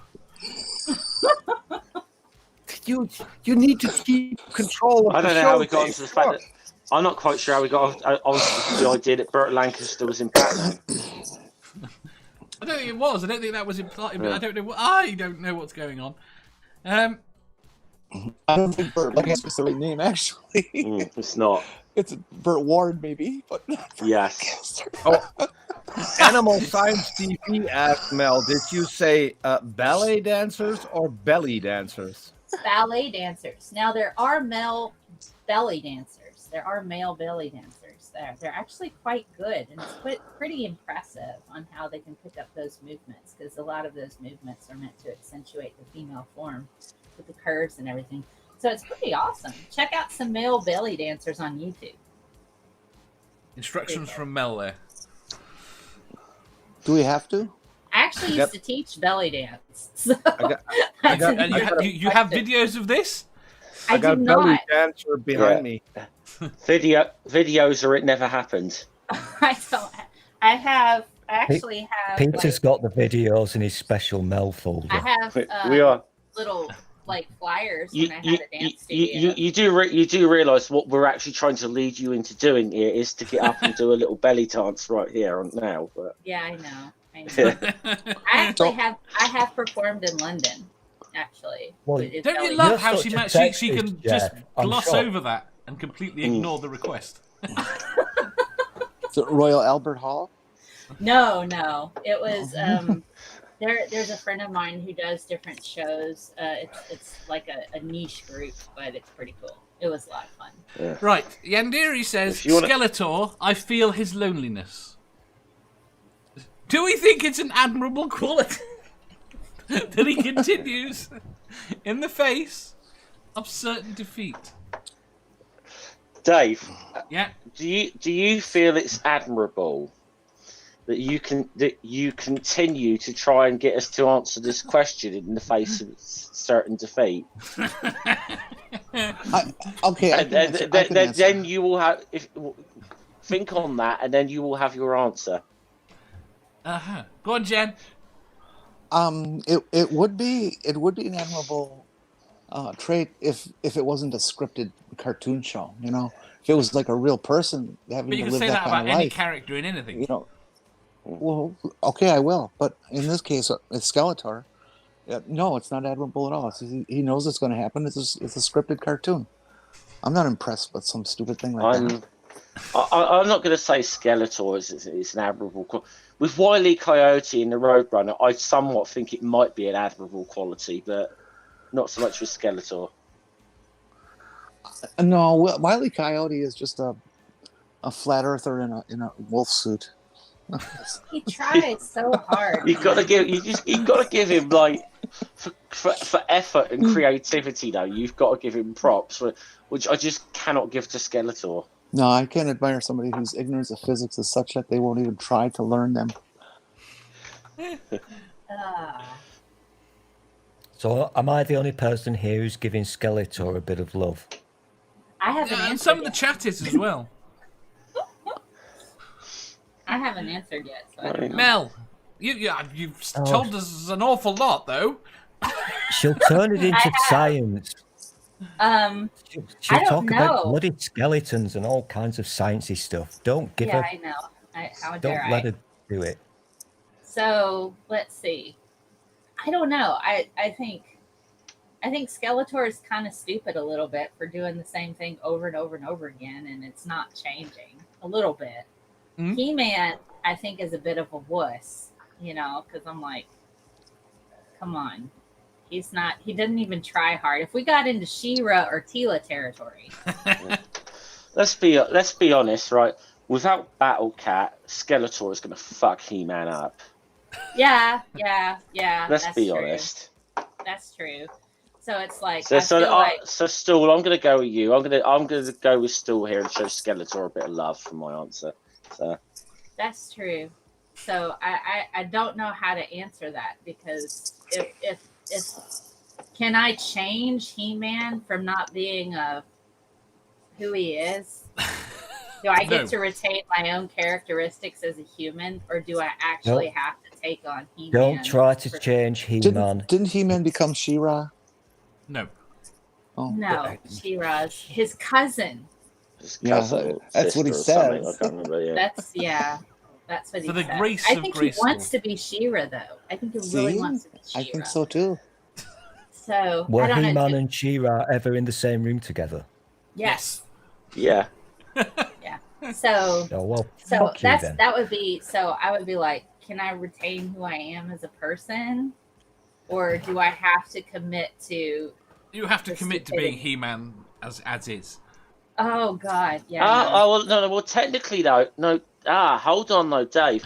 You need to keep control of I don't the know show. how we got into the fact that I'm not quite sure how we got onto the idea that Burt Lancaster was in Batman. I don't think it was. I don't think that was implied. But I don't know what's going on. I don't think Burt Lancaster's the right name, actually. It's not. It's Burt Ward, maybe, but yes. Animal Science TV asked Mel, did you say ballet dancers or belly dancers? Ballet dancers. Now, there are male belly dancers. There are male belly dancers. They're actually quite good, and it's pretty impressive on how they can pick up those movements, because a lot of those movements are meant to accentuate the female form with the curves and everything. So it's pretty awesome. Check out some male belly dancers on YouTube. Instructions from Mel there. Do we have to? I actually used to teach belly dance. So you have videos of this? I got a do belly not. dancer behind me. Videos or it never happened. I don't. I actually have. Peter's got the videos in his special Mel folder. I have We are little flyers when I had a dance studio. you do realise what we're actually trying to lead you into doing here is to get up and do a little belly dance right here and now. But yeah, I know. I have performed in London. Actually, well, don't you love how she can just gloss over that and completely ignore the request? Is it Royal Albert Hall? No, it was. There's a friend of mine who does different shows. It's like a niche group, but it's pretty cool. It was a lot of fun. Yeah. Right, Yandiri says, Skeletor, I feel his loneliness. Do we think it's an admirable quality that he continues in the face of certain defeat? Dave, yeah. Do you feel it's admirable that you continue to try and get us to answer this question in the face of certain defeat? Then you will have think on that, and then you will have your answer. Go on, Jen. It would be an admirable trait if it wasn't a scripted cartoon show. You know, if it was like a real person having to live that kind of life. But you can say that about any character in anything. You know. Well, okay, I will. But in this case, it's Skeletor. No, it's not admirable at all. He knows it's going to happen. It's a scripted cartoon. I'm not impressed with some stupid thing like that. I'm not going to say Skeletor is an admirable. With Wile E. Coyote in the Roadrunner, I somewhat think it might be an admirable quality, but not so much with Skeletor. No, Wile E. Coyote is just a flat earther in a wolf suit. He tried so hard. You got to give him like for effort and creativity. Though you've got to give him props, which I just cannot give to Skeletor. No, I can't admire somebody whose ignorance of physics is such that they won't even try to learn them. So, am I the only person here who's giving Skeletor a bit of love? I haven't answered and some yet. of the chat is as well. I haven't answered yet. So I don't know. Mel, you've told us an awful lot, though. She'll turn it into science. She'll talk about bloody skeletons and all kinds of sciencey stuff. Don't give her. Yeah, I know. How dare Don't let her do it. So let's see. I don't know. I think Skeletor is kind of stupid a little bit for doing the same thing over and over and over again, and it's not changing a little bit. Mm-hmm. He-Man, I think, is a bit of a wuss, you know, because I'm like, come on. He didn't even try hard. If we got into She-Ra or Tila territory. Let's be honest, right? Without Battle Cat, Skeletor is going to fuck He-Man up. Yeah. Let's be honest. That's true. So it's like so Stool, I'm going to go with you. I'm going to go with Stool here and show Skeletor a bit of love for my answer. So. That's true. So I don't know how to answer that, because if can I change He-Man from not being who he is? Do I get to retain my own characteristics as a human, or do I actually have to take on He-Man? Don't try to change He-Man. Didn't He-Man become She-Ra? No. Oh. No, She-Ra's his cousin. That's what he says. I can't remember. That's what he said. I think he wants to be She-Ra, though. I think he really wants to be She-Ra. I think so too. So were He-Man and She-Ra ever in the same room together? Yes. Yeah. Yeah. So that would be. So I would be like, can I retain who I am as a person, or do I have to commit to? You have to commit to being He-Man as is. Oh God, yeah. Well, technically though, no. Hold on though, Dave.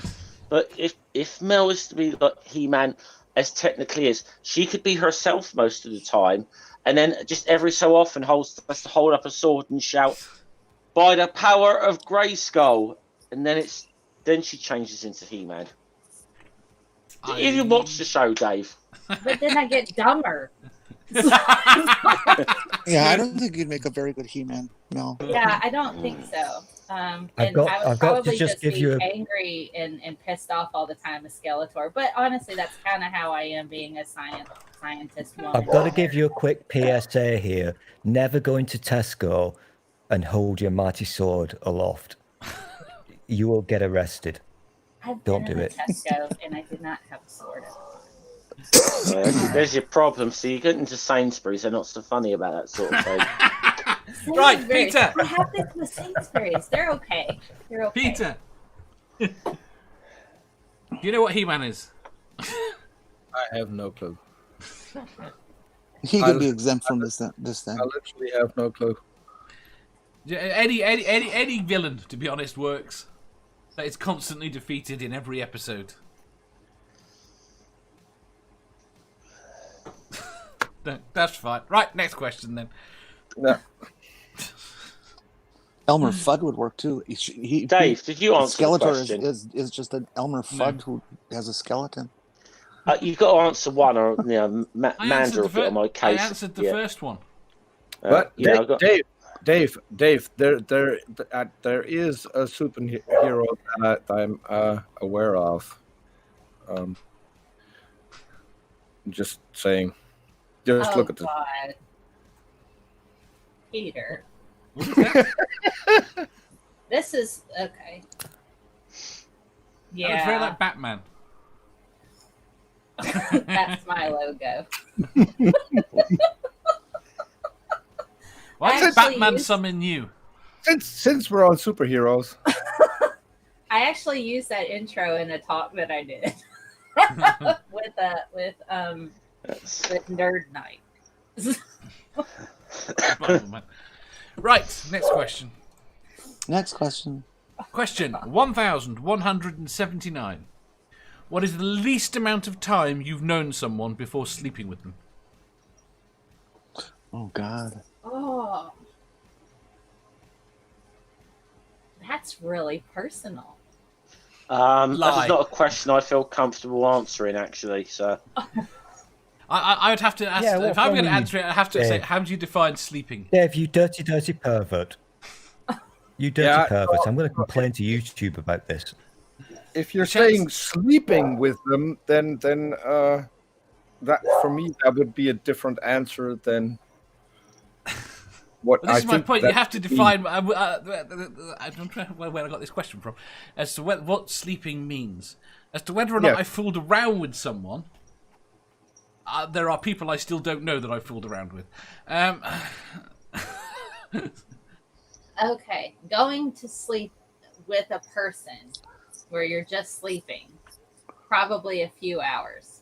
But if Mel is to be like He-Man as technically is, she could be herself most of the time, and then just every so often has to hold up a sword and shout, "By the power of Grayskull," and then she changes into He-Man. If you watch the show, Dave. But then I get dumber. Yeah, I don't think you'd make a very good He-Man. No. Yeah, I don't think so. And I've got I would to probably just give be you angry and pissed off all the time as Skeletor. But honestly, that's kind of how I am being a scientist woman. I've got to give you a quick PSA here. Never go into Tesco and hold your mighty sword aloft. You will get arrested. Don't do it. Tesco, and I did not have a sword. There's your problem. So you get into Sainsbury's, they're not so funny about that sort of thing. Right, Peter. I have this with Sainsbury's. They're okay. They're okay. Peter. Do you know what He-Man is? I have no clue. He could be exempt from this then. I literally have no clue. Any villain, to be honest, works. That is constantly defeated in every episode. No, that's fine. Right, next question then. No. Elmer Fudd would work too. Dave, did you answer the Skeletor question? is just an Elmer Fudd who has a skeleton. You've got to answer one, or Mander will get on my case. I answered the first one. But Dave, Dave, there is a superhero that I'm aware of. Just saying. Just look at this. God. Peter. This is okay. Yeah. It's very like Batman. That's my logo. Why did Batman summon you? Since we're on superheroes. I actually used that intro in a talk that I did with Nerd Night. Right, next question. Next question. Question 1179. What is the least amount of time you've known someone before sleeping with them? Oh, God. Oh. That's really personal. That's not a question I feel comfortable answering, actually. So, I would have to ask. Yeah, if I'm going to answer it, I have to say, how do you define sleeping? Dave, you dirty pervert. You dirty pervert. I'm going to complain to YouTube about this. If you're saying sleeping with them, then that for me that would be a different answer than what This is my point. You have to define. I don't know where I got this question from, as to what sleeping means, as to whether or not I fooled around with someone. There are people I still don't know that I fooled around with. Okay, going to sleep with a person where you're just sleeping, probably a few hours.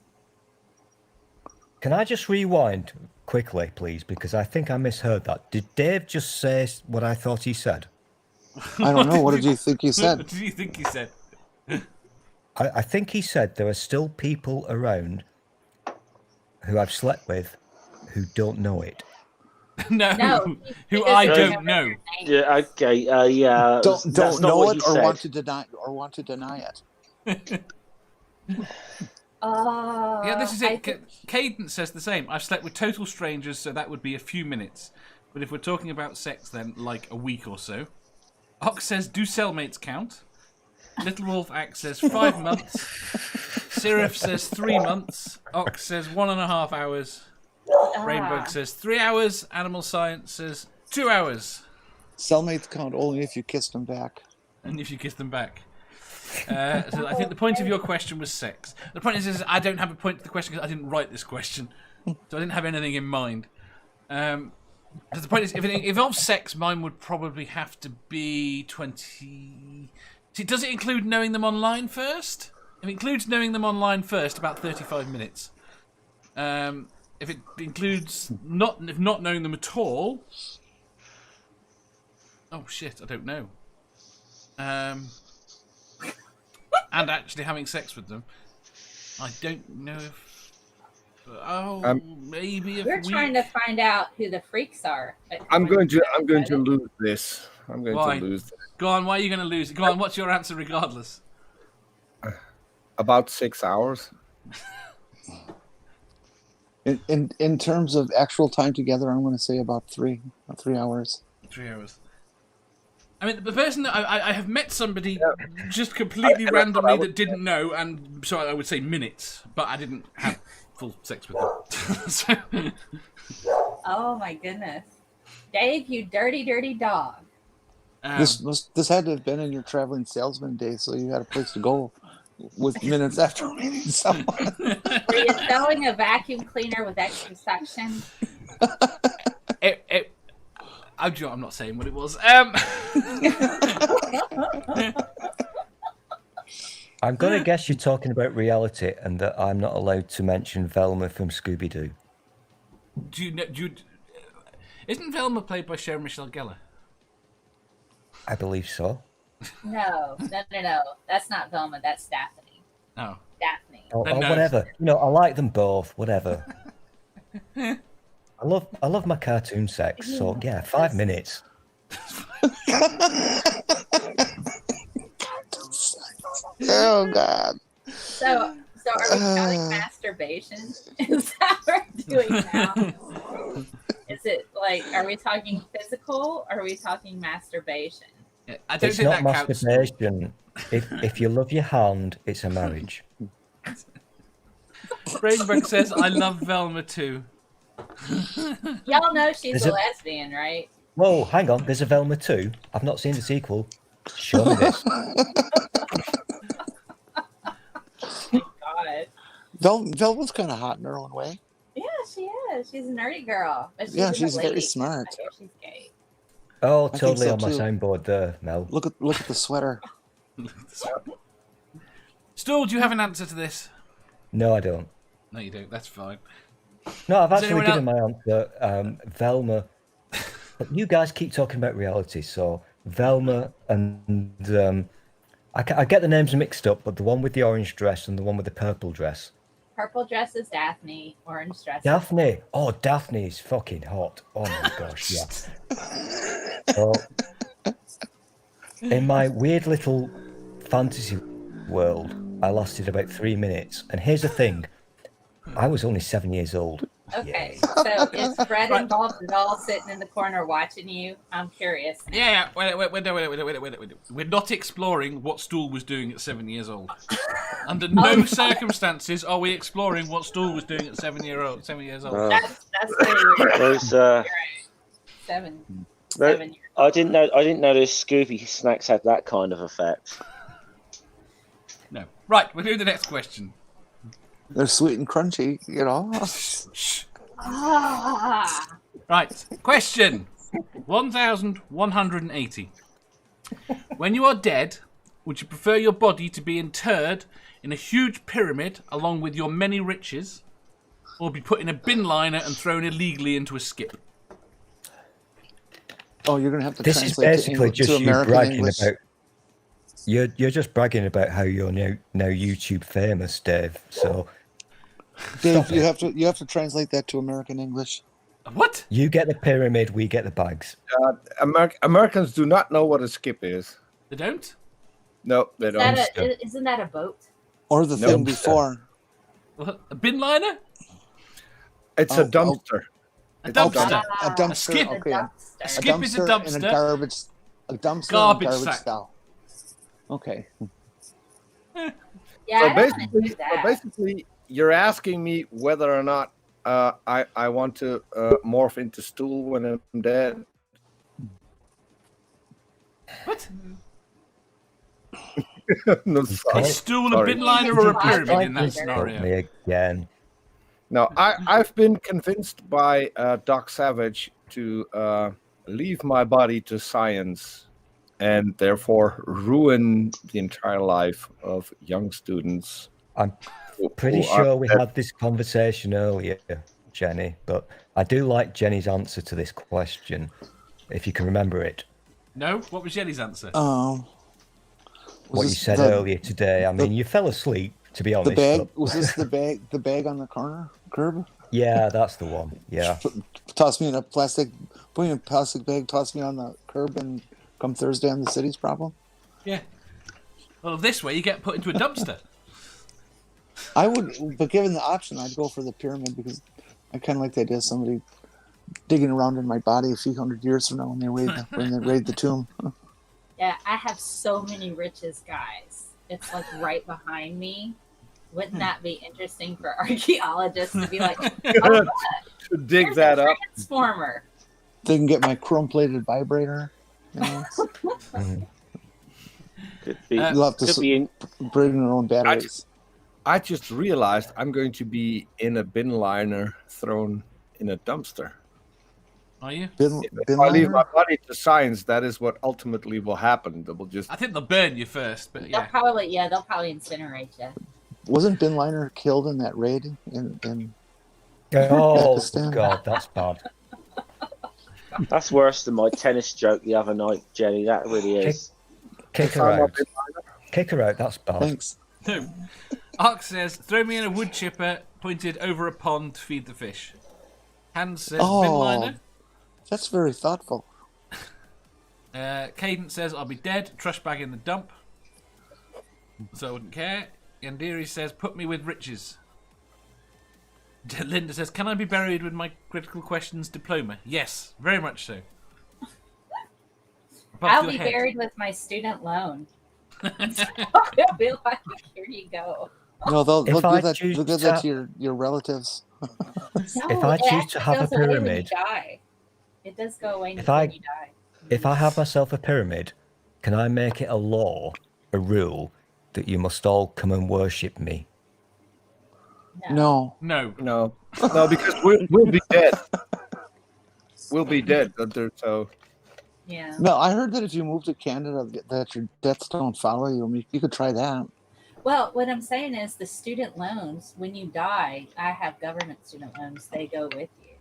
Can I just rewind quickly, please? Because I think I misheard that. Did Dave just say what I thought he said? I don't know. What did you think he said? What did you think he said? I think he said there are still people around who I've slept with who don't know it. No, who I don't know. Yeah, okay, yeah. Don't know it or want to deny it. Yeah, this is it. Cadence says the same. I've slept with total strangers, so that would be a few minutes. But if we're talking about sex, then like a week or so. Ox says, do cellmates count? Little Wolf Axe says 5 months. Sirif says 3 months. Ox says 1.5 hours. Rainbug says 3 hours. Animal Science says 2 hours. Cellmates count only if you kiss them back. And if you kiss them back. So I think the point of your question was sex. The point is I don't have a point to the question because I didn't write this question. So I didn't have anything in mind. So the point is, if it involves sex, mine would probably have to be 20... See, does it include knowing them online first? If it includes knowing them online first, about 35 minutes. If it includes not knowing them at all... Oh, shit, I don't know. And actually having sex with them. I don't know if... maybe a We're trying to find out who the freaks are. I'm going to lose this. I'm going to lose this. Go on, why are you going to lose? Go on, what's your answer regardless? About 6 hours. In terms of actual time together, I'm going to say about 3 hours. 3 hours. I mean, the person that I have met somebody just completely randomly that didn't know, and so I would say minutes, but I didn't have full sex with them. So... Oh my goodness, Dave, you dirty, dirty dog. This had to have been in your traveling salesman days, so you had a place to go with minutes after meeting someone. Were you selling a vacuum cleaner with extra suction? I'm not saying what it was. I'm going to guess you're talking about reality and that I'm not allowed to mention Velma from Scooby-Doo. Isn't Velma played by Sarah Michelle Gellar? I believe so. No. That's not Velma. That's Daphne. Oh. Daphne. Or whatever. You know, I like them both. Whatever. I love my cartoon sex. So yeah, 5 minutes. Oh God. So are we counting masturbation? Is that what we're doing now? Is it like, are we talking physical or are we talking masturbation? Yeah, I don't It's think not that counts. masturbation. If you love your hand, it's a marriage. Rainbrook says, I love Velma too. Y'all know she's a lesbian, right? Whoa, hang on. There's a Velma 2. I've not seen the sequel. Show me this. God. Velma's kind of hot in her own way. Yeah, she is. She's a nerdy girl. But She's very smart. I hear she's gay. Oh, I think totally so, on my too. soundboard there, Mel. Look at the sweater. Stool, do you have an answer to this? No, I don't. No, you don't. That's fine. No, I've Does actually anyone given my answer. Velma. But you guys keep talking about reality, so Velma and I get the names mixed up, but the one with the orange dress and the one with the purple dress. Purple dress is Daphne. Orange dress. Daphne. Oh, Daphne is fucking hot. Oh my gosh, yeah. So, in my weird little fantasy world, I lasted about 3 minutes. And here's the thing. I was only 7 years old. Okay, so is Fred involved at all, sitting in the corner watching you? I'm curious. Yeah. Wait. We're not exploring what Stool was doing at 7 years old. Under no circumstances are we exploring what Stool was doing at 7 years old. That's very weird. Those, You're right. Seven years. I didn't know those Scooby snacks had that kind of effect. No. Right, we'll do the next question. They're sweet and crunchy, you know. Ah. Right, question 1180. When you are dead, would you prefer your body to be interred in a huge pyramid along with your many riches, or be put in a bin liner and thrown illegally into a skip? Oh, you're gonna have to. This is translate basically just to you American bragging English. about. You're just bragging about how you're now YouTube famous, Dave. So, Dave, stop you it. have to translate that to American English. What? You get the pyramid, we get the bags. Americans do not know what a skip is. They don't? No, they don't. Isn't that a boat? Or the No. thing before. What? A bin liner? It's a dumpster. A dumpster? A dumpster. A skip? Okay. A A dumpster. skip is a and dumpster. a garbage. A dumpster Garbage and a garbage sack. style. Okay. Yeah, So I don't want to do so that. basically, you're asking me whether or not I want to morph into Stool when I'm dead. What? No, Is sorry. Stool a Sorry. bin liner or a It's pyramid fine. in that It's Help scenario? me again. No, I've been convinced by Doc Savage to leave my body to science and therefore ruin the entire life of young students. I'm pretty who are sure we dead. had this conversation earlier, Jenny, but I do like Jenny's answer to this question, if you can remember it. No? What was Jenny's answer? What you said earlier today. I mean, you fell asleep, to be honest. The bag but- was this the bag? The bag on the curb? Yeah, that's the one. Yeah. Toss me in a plastic, put me in a plastic bag, toss me on the curb, and come Thursday on the city's problem. Yeah. Well, this way you get put into a dumpster. I would, but given the option, I'd go for the pyramid because I kind of like the idea of somebody digging around in my body a few hundred years from now when they raid the tomb. Yeah, I have so many riches, guys. It's like right behind me. Wouldn't that be interesting for archaeologists to be like, oh, to dig that up? Transformer. They can get my chrome-plated vibrator. You know? You'll have to bring their own batteries. I just realized I'm going to be in a bin liner thrown in a dumpster. Are you? If I leave my body to science, that is what ultimately will happen. They will just. I think they'll burn you first, but yeah. They'll probably incinerate you. Wasn't Bin Liner killed in that raid in Oh Pakistan? God, that's bad. That's worse than my tennis joke the other night, Jenny. That really is. Kick her out. Kick her out. That's bad. Thanks. No. Ark says, throw me in a wood chipper pointed over a pond to feed the fish. Hans says, bin liner. That's very thoughtful. Cadence says, I'll be dead. Trash bag in the dump. So I wouldn't care. Yandiri says, put me with riches. Linda says, can I be buried with my critical questions diploma? Yes, very much so. I'll be buried with my student loan. I'll be like, here you go. No, they'll give that to your relatives. If I choose to have a pyramid, it does go away when you die. If I have myself a pyramid, can I make it a law, a rule, that you must all come and worship me? No, because we'll be dead. We'll be dead. So. Yeah. No, I heard that if you move to Canada, that your debts don't follow you. I mean, you could try that. Well, what I'm saying is the student loans, when you die, I have government student loans, they go with you.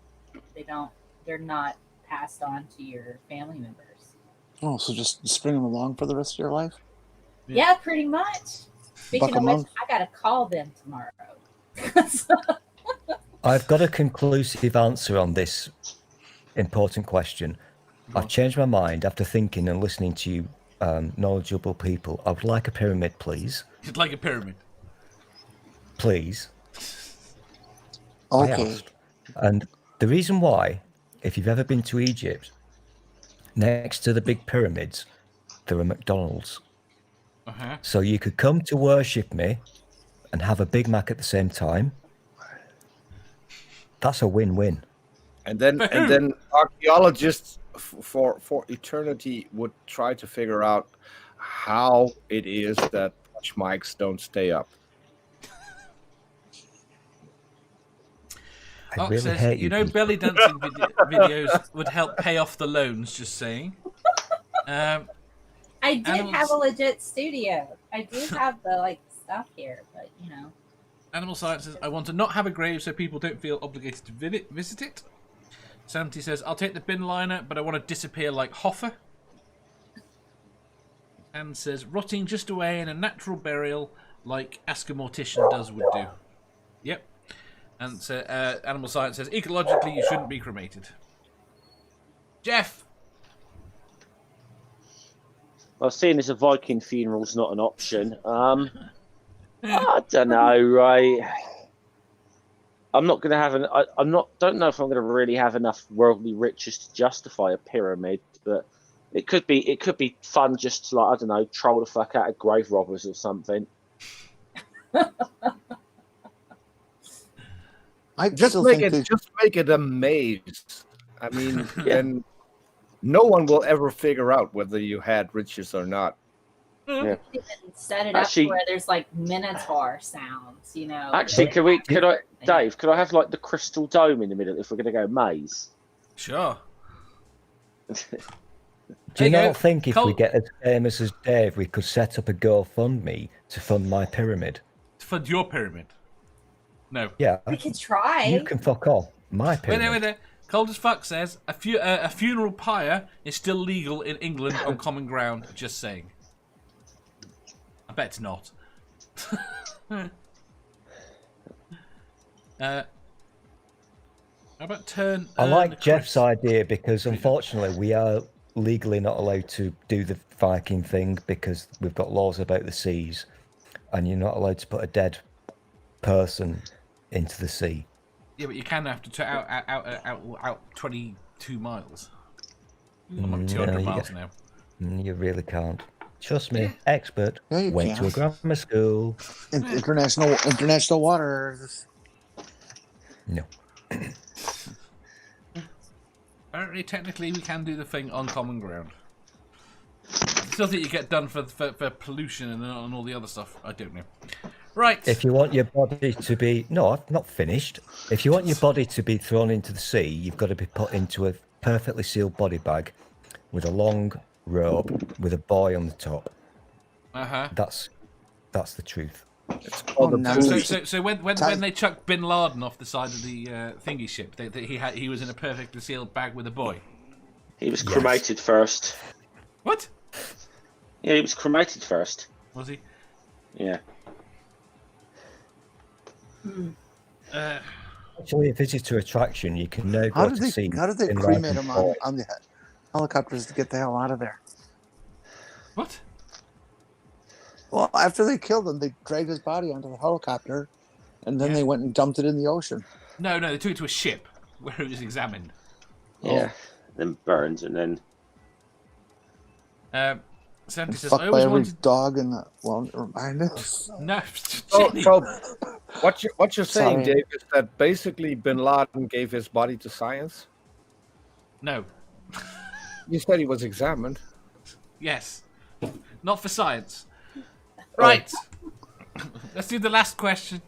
They're not passed on to your family members. Oh, so just string them along for the rest of your life? Yeah, pretty much. Speaking of which, I got to call them tomorrow. I've got a conclusive answer on this important question. I've changed my mind after thinking and listening to you knowledgeable people. I would like a pyramid, please. You'd like a pyramid? Please. Okay. And the reason why, if you've ever been to Egypt, next to the big pyramids, there are McDonald's. Uh-huh. So you could come to worship me and have a Big Mac at the same time. That's a win-win. And then archaeologists for eternity would try to figure out how it is that touch mics don't stay up. I really hate you. Belly dancing videos would help pay off the loans, just saying. I did have a legit studio. I do have the stuff here, but Animal Science says, I want to not have a grave so people don't feel obligated to visit it. Santi says, I'll take the bin liner, but I want to disappear like Hoffer. And says, rotting just away in a natural burial like Ask a Mortician does would do. Yep. And so, Animal Science says, ecologically, you shouldn't be cremated. Jeff! Well, seeing as a Viking funeral's not an option, I don't know, right? I'm not going to have don't know if I'm going to really have enough worldly riches to justify a pyramid, but it could be fun just to, I don't know, troll the fuck out of grave robbers or something. Just make it a maze. I mean, and no one will ever figure out whether you had riches or not. Yeah. Even set it up where there's minotaur sounds, Actually, Dave, could I have the crystal dome in the middle if we're going to go maze? Sure. Do you not think if we get as famous as Dave, we could set up a GoFundMe to fund my pyramid? To fund your pyramid? No. Yeah. We could try. You can fuck off. My pyramid. Wait there. Cold as Fuck says, a funeral pyre is still legal in England on common ground, just saying. I bet it's not. How about turn? I like Jeff's idea because unfortunately we are legally not allowed to do the Viking thing because we've got laws about the seas, and you're not allowed to put a dead person into the sea. Yeah, but you can have to out 22 miles. I'm on 200 miles now. You really can't. Trust me, expert. Yeah, you Went to a can. grammar school. International waters. No. Apparently, technically, we can do the thing on common ground. Still think you get done for pollution and all the other stuff. I don't know. Right. If you want your body to be... No, I've not finished. If you want your body to be thrown into the sea, you've got to be put into a perfectly sealed body bag with a long rope with a buoy on the top. Uh-huh. That's the truth. It's called So when they chucked Bin Laden off the side of the thingy ship, he was in a perfectly sealed bag with a buoy. He was cremated first. What? Yeah, he was cremated first. Was he? Yeah. Actually, a visitor attraction, you can now How go to see... How did they Bin cremate Laden him buoy. on the helicopters to get the hell out of there? What? Well, after they killed him, they dragged his body onto the helicopter, and then they went and dumped it in the ocean. No, they took it to a ship where it was examined. Yeah. Then burned, and then... Sandy says, Fucked I by always every wanted... dog in the... Well, remind us. No, Jenny. So what you're saying, Sorry. Dave, is that basically Bin Laden gave his body to science? No. You said he was examined. Yes. Not for science. Right. Let's do the last question.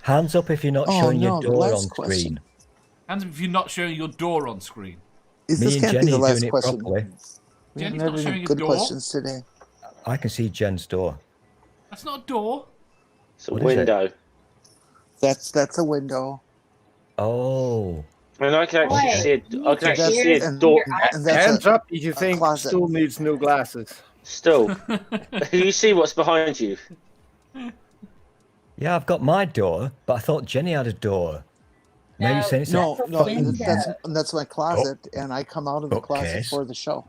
Hands up if you're not showing your the door last on question. screen. Hands up if you're not showing your door on screen. This Me and can't Jenny be the are last doing it question. properly. We Jenny's haven't not had showing any a good door. questions today. I can see Jen's door. That's not a door. It's a What is it? window. That's a window. Oh. And I can actually see a And- door. And that's Hands up if you think closet. Stool needs new glasses. Still, you see what's behind you. Yeah, I've got my door, but I thought Jenny had a door. Now you're saying it's No, a no, fucking... that's my closet, and I come out of the closet Bookcase. for the show.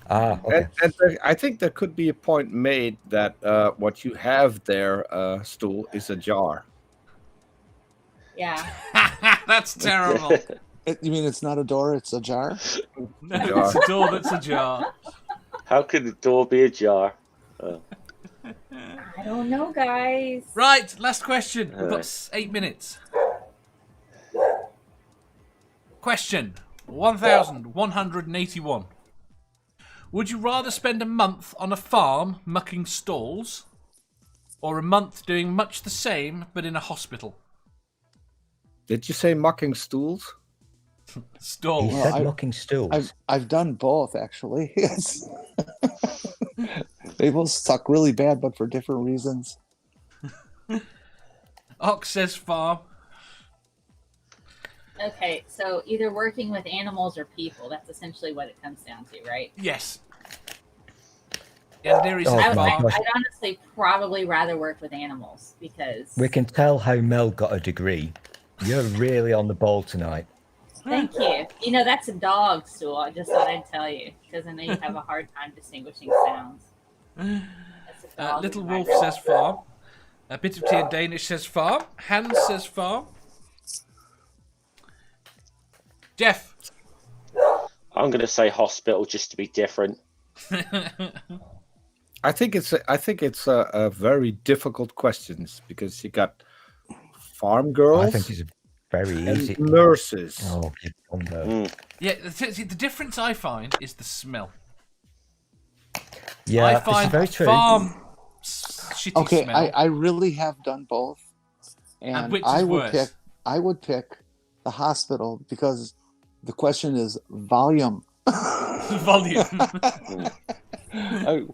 Ah, okay. And I think there could be a point made that what you have there, Stool, is a jar. Yeah. That's terrible. You mean it's not a door, it's a jar? No, it's a door that's ajar. How could the door be ajar? I don't know, guys. Right, last question. We've got 8 minutes. Question 1181. Would you rather spend a month on a farm mucking stalls, or a month doing much the same but in a hospital? Did you say mucking stools? He Stalls. said mucking stools. I've done both, actually. Yes. They both suck really bad, but for different reasons. Ox says farm. Okay, so either working with animals or people. That's essentially what it comes down to, right? Yes. Yeah, there is Oh, I'd my gosh. honestly probably rather work with animals because... We can tell how Mel got a degree. You're really on the ball tonight. Thank you. You know, that's a dog, Stool. I just thought I'd tell you because I know you have a hard time distinguishing sounds. That's a dog Little in the Wolf background. says farm. A bit of tea in Danish says farm. Hans says farm. Jeff. I'm going to say hospital just to be different. I think it's a very difficult questions because you got farm girls I think it's very and easy. nurses. Oh, you don't know. Yeah, the difference I find is the smell. Yeah, I this is find very true. farm shitty Okay, smell. I really have done both, and which is I would worse? pick the hospital because the question is volume. Volume.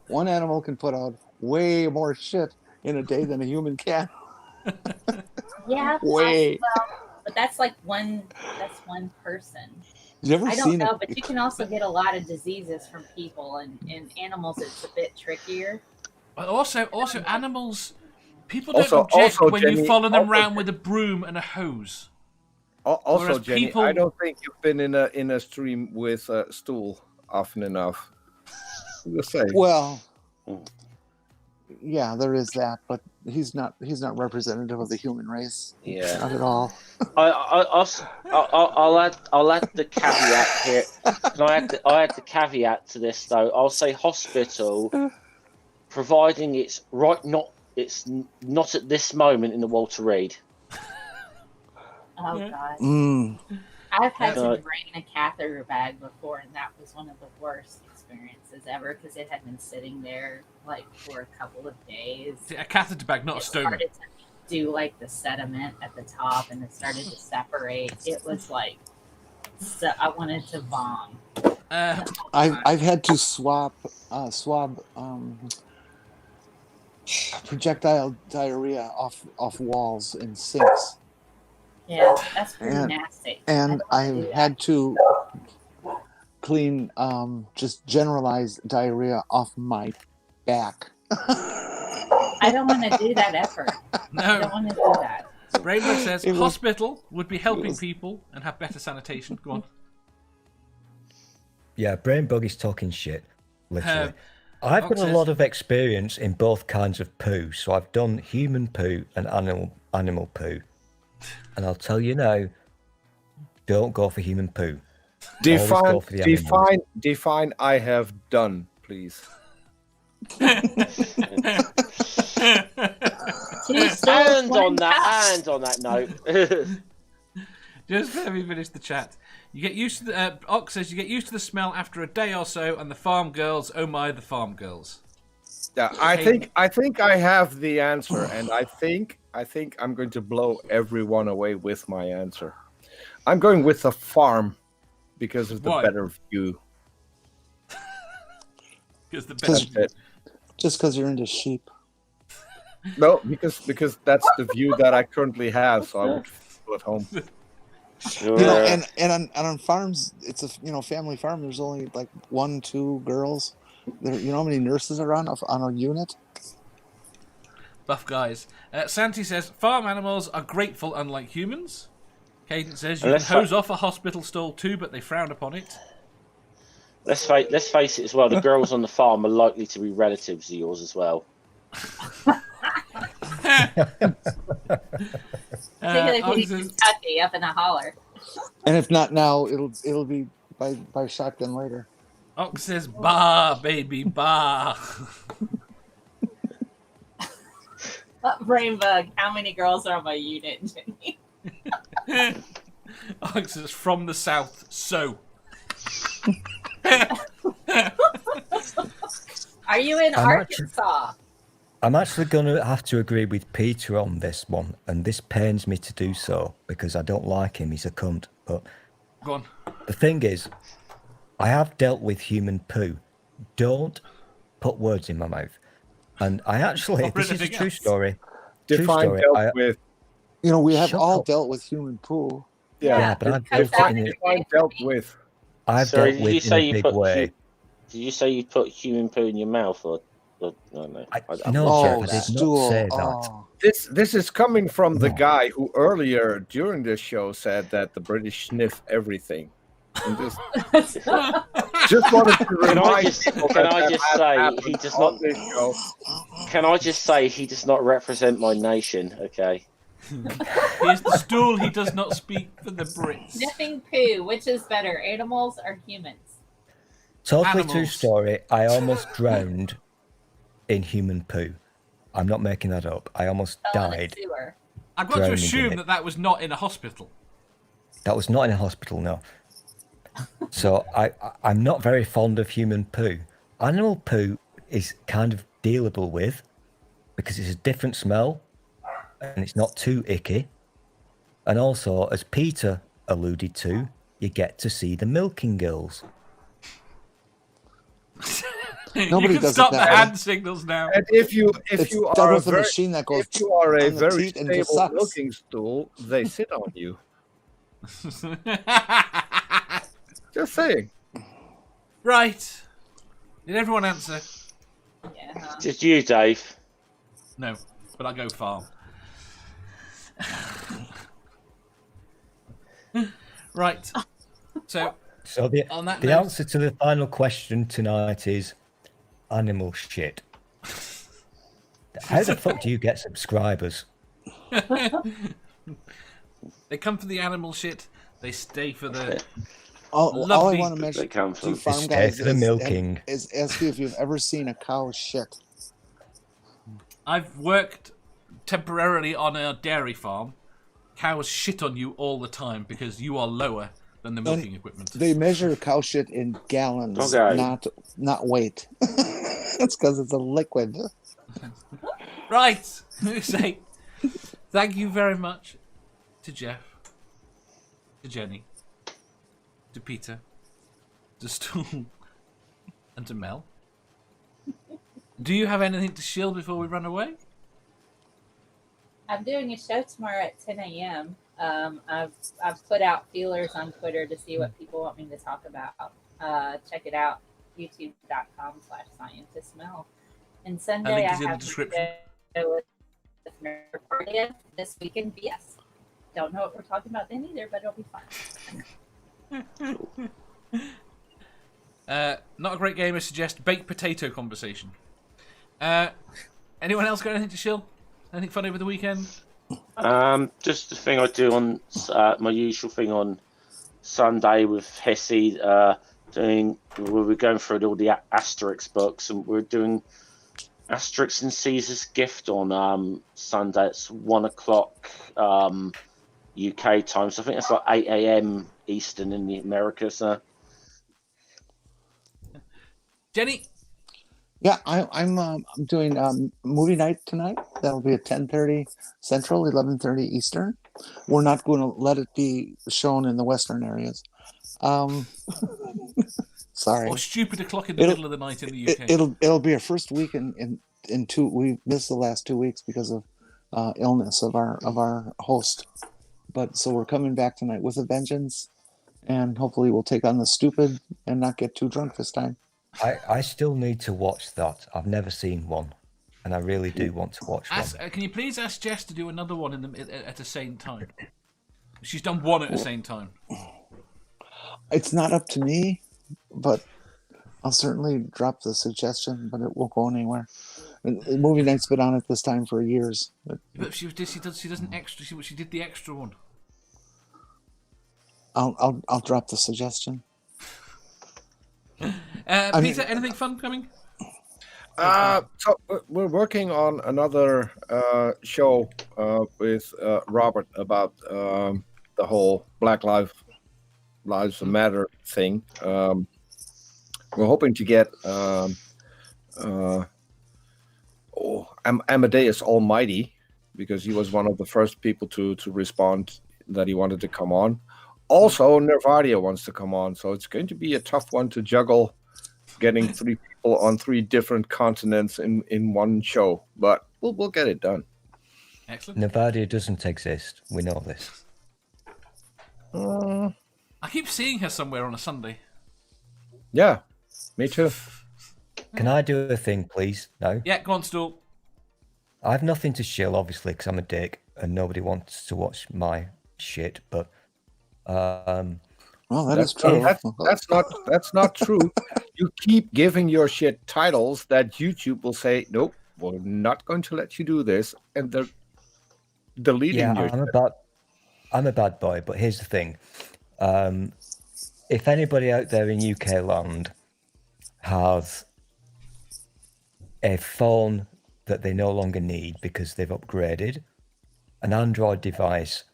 One animal can put out way more shit in a day than a human can. Yeah, Way. but that's like one person. You ever I don't seen know, it? but you can also get a lot of diseases from people, and in animals it's a bit trickier. But also animals. People don't Also- object also, when you Jenny, follow them also- around with a broom and a hose. Also, Whereas Jenny, people- I don't think you've been in a stream with Stool often enough. I'm just saying. Well, Yeah, there is that, but he's not representative of the human race. Yeah. Not at all. I'll add the caveat here. Can I add the caveat to this though? I'll say hospital, providing it's not at this moment in the Walter Reed. Oh God. I've had to drain a catheter bag before, and that was one of the worst experiences ever because it had been sitting there like for a couple of days. A catheter bag, not a stoma. Started to do like the sediment at the top, and it started to separate. It was like, so I wanted to vom. I've had to swab projectile diarrhea off walls in sinks. Yeah, that's pretty nasty. And I've had to clean just generalized diarrhea off my back. I don't want to do that effort. No. I don't want to do that. Rainbow says hospital would be helping people and have better sanitation. Go on. Yeah, Brain Bug is talking shit, literally. I've got a lot of experience in both kinds of poo, so I've done human poo and animal poo. And I'll tell you now, don't go for human poo. Define I have done, please. And on that note. Just let me finish the chat. You get used to the Ox says you get used to the smell after a day or so, and the farm girls, oh my, the farm girls. Yeah, I think I have the answer, and I think I'm going to blow everyone away with my answer. I'm going with the farm because of the better view. Just because you're into sheep. No, because that's the view that I currently have, so I would feel at home. Sure. You know, and on farms, it's a family farm. There's only like 1-2 girls. There, you know how many nurses are on a unit? Buff guys. Santi says farm animals are grateful, unlike humans. Caden says you can hose off a hospital stall too, but they frown upon it. Let's face it as well. The girls on the farm are likely to be relatives of yours as well. Particularly if he's Kentucky up in a holler. And if not now, it'll be by shotgun later. Ox says, "Bah, baby, bah." Rainbug, how many girls are on my unit, Jenny? Ox says, "From the south, so." Are you in Arkansas? I'm actually going to have to agree with Peter on this one, and this pains me to do so because I don't like him. He's a cunt. But go on. The thing is, I have dealt with human poo. Don't put words in my mouth. And I actually, this is a true story. Define dealt with. You know, we have all dealt with human poo. Yeah, but I've dealt with. I've dealt with in a big way. Did you say you put human poo in your mouth, or no? No, Jeff, I did not say that. This is coming from the guy who earlier during this show said that the British sniff everything. And just wanted to remind people Can I just say he does not represent my nation? Okay. Here's the Stool. He does not speak for the Brits. Sniffing poo, which is better, animals or humans? Totally true story. I almost drowned in human poo. I'm not making that up. I almost died. I've got to assume that was not in a hospital. That was not in a hospital, no. So I'm not very fond of human poo. Animal poo is kind of dealable with because it's a different smell and it's not too icky. And also, as Peter alluded to, you get to see the milking girls. Nobody you can does stop it the that hand way. signals now. And if you are a very, machine that goes if you are a on the very teeth and just stable sucks. milking stool, they sit on you. Just saying. Right. Did everyone answer? Yeah. Just you, Dave. No, but I go farm. Right. So the answer to the final question tonight is animal shit. How the fuck do you get subscribers? They come for the animal shit. They stay for the All I lovely. want to mention come to from- farm Stay guys for the milking. is ask you if you've ever seen a cow shit. I've worked temporarily on a dairy farm. Cows shit on you all the time because you are lower than the milking equipment. They measure cow shit in gallons, Okay. not weight. It's because it's a liquid. Right. Say thank you very much to Jeff, to Jenny, to Peter, to Stool, and to Mel. Do you have anything to shield before we run away? I'm doing a show tomorrow at 10 a.m. I've put out feelers on Twitter to see what people want me to talk about. Check it out, youtube.com/scientistmel. And Sunday link I is in the have description. a show with Nerd this week in BS. Don't know what we're talking about then either, but it'll be fun. Not a great game. I suggest baked potato conversation. Anyone else got anything to shield? Anything fun over the weekend? Just the thing I do on my usual thing on Sunday with Hesse. We're going through all the Asterix books, and we're doing Asterix and Caesar's Gift on Sunday. It's 1:00 UK time, so I think it's like 8 a.m. Eastern in the Americas. So. Jenny? Yeah, I'm doing movie night tonight. That'll be at 10:30 Central, 11:30 Eastern. We're not going to let it be shown in the Western areas. Sorry. Or stupid o'clock in the middle of the night in the UK. It'll be our first week in two. We missed the last 2 weeks because of illness of our host. But so we're coming back tonight with a vengeance, and hopefully we'll take on the stupid and not get too drunk this time. I still need to watch that. I've never seen one, and I really do want to watch one. Can you please ask Jess to do another one at the same time? She's done one at the same time. It's not up to me, but I'll certainly drop the suggestion, but it won't go anywhere. Movie night's been on at this time for years. But she does an extra. She did the extra one. I'll drop the suggestion. Peter, anything fun coming? So we're working on another show with Robert about the whole Black Lives Matter thing. We're hoping to get Amadeus Almighty, because he was one of the first people to respond that he wanted to come on. Also, Nervadia wants to come on, so it's going to be a tough one to juggle, getting 3 people on 3 different continents in one show. But we'll get it done. Excellent. Nervadia doesn't exist. We know this. I keep seeing her somewhere on a Sunday. Yeah, me too. Can I do a thing, please? No? Yeah, go on, Stool. I have nothing to shill, obviously, because I'm a dick and nobody wants to watch my shit, but... Well, that's true. That's not true. You keep giving your shit titles that YouTube will say, nope, we're not going to let you do this, and they're deleting your shit. I'm a bad boy, but here's the thing. If anybody out there in UK land has a phone that they no longer need because they've upgraded, an Android device,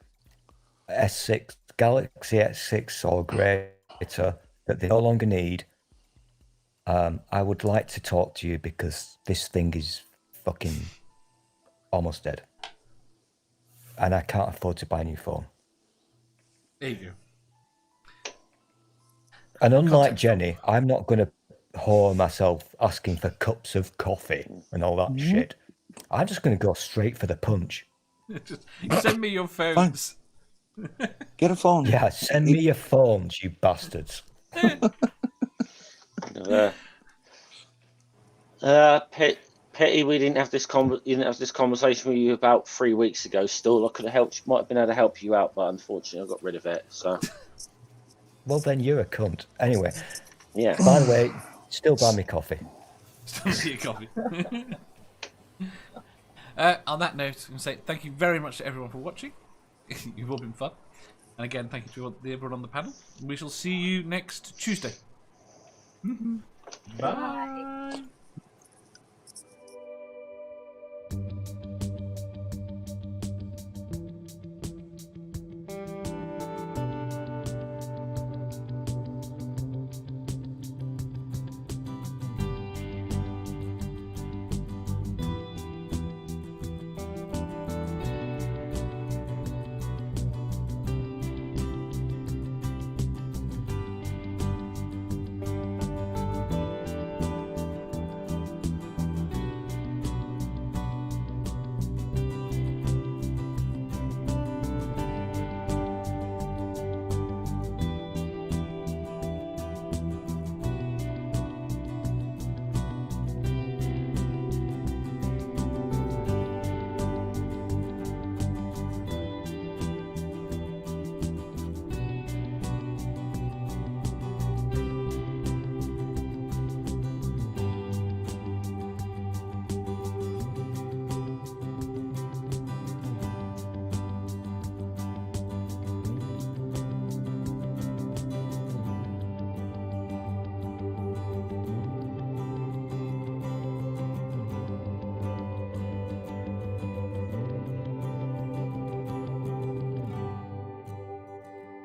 S6, Galaxy S6 or greater, that they no longer need, I would like to talk to you because this thing is fucking almost dead. And I can't afford to buy a new phone. There you go. And unlike Jenny, I'm not going to whore myself asking for cups of coffee and all that shit. I'm just going to go straight for the punch. Just send me your phones. Get a phone. Yeah, send me your phones, you bastards. Pity we didn't have this conversation with you about 3 weeks ago. Still, I could have helped. Might have been able to help you out, but unfortunately, I got rid of it. So. Well, then you're a cunt. Anyway. Yeah. By the way, still buy me coffee. Still see your coffee. On that note, I'm going to say thank you very much to everyone for watching. You've all been fun. And again, thank you to everyone on the panel. We shall see you next Tuesday. Bye.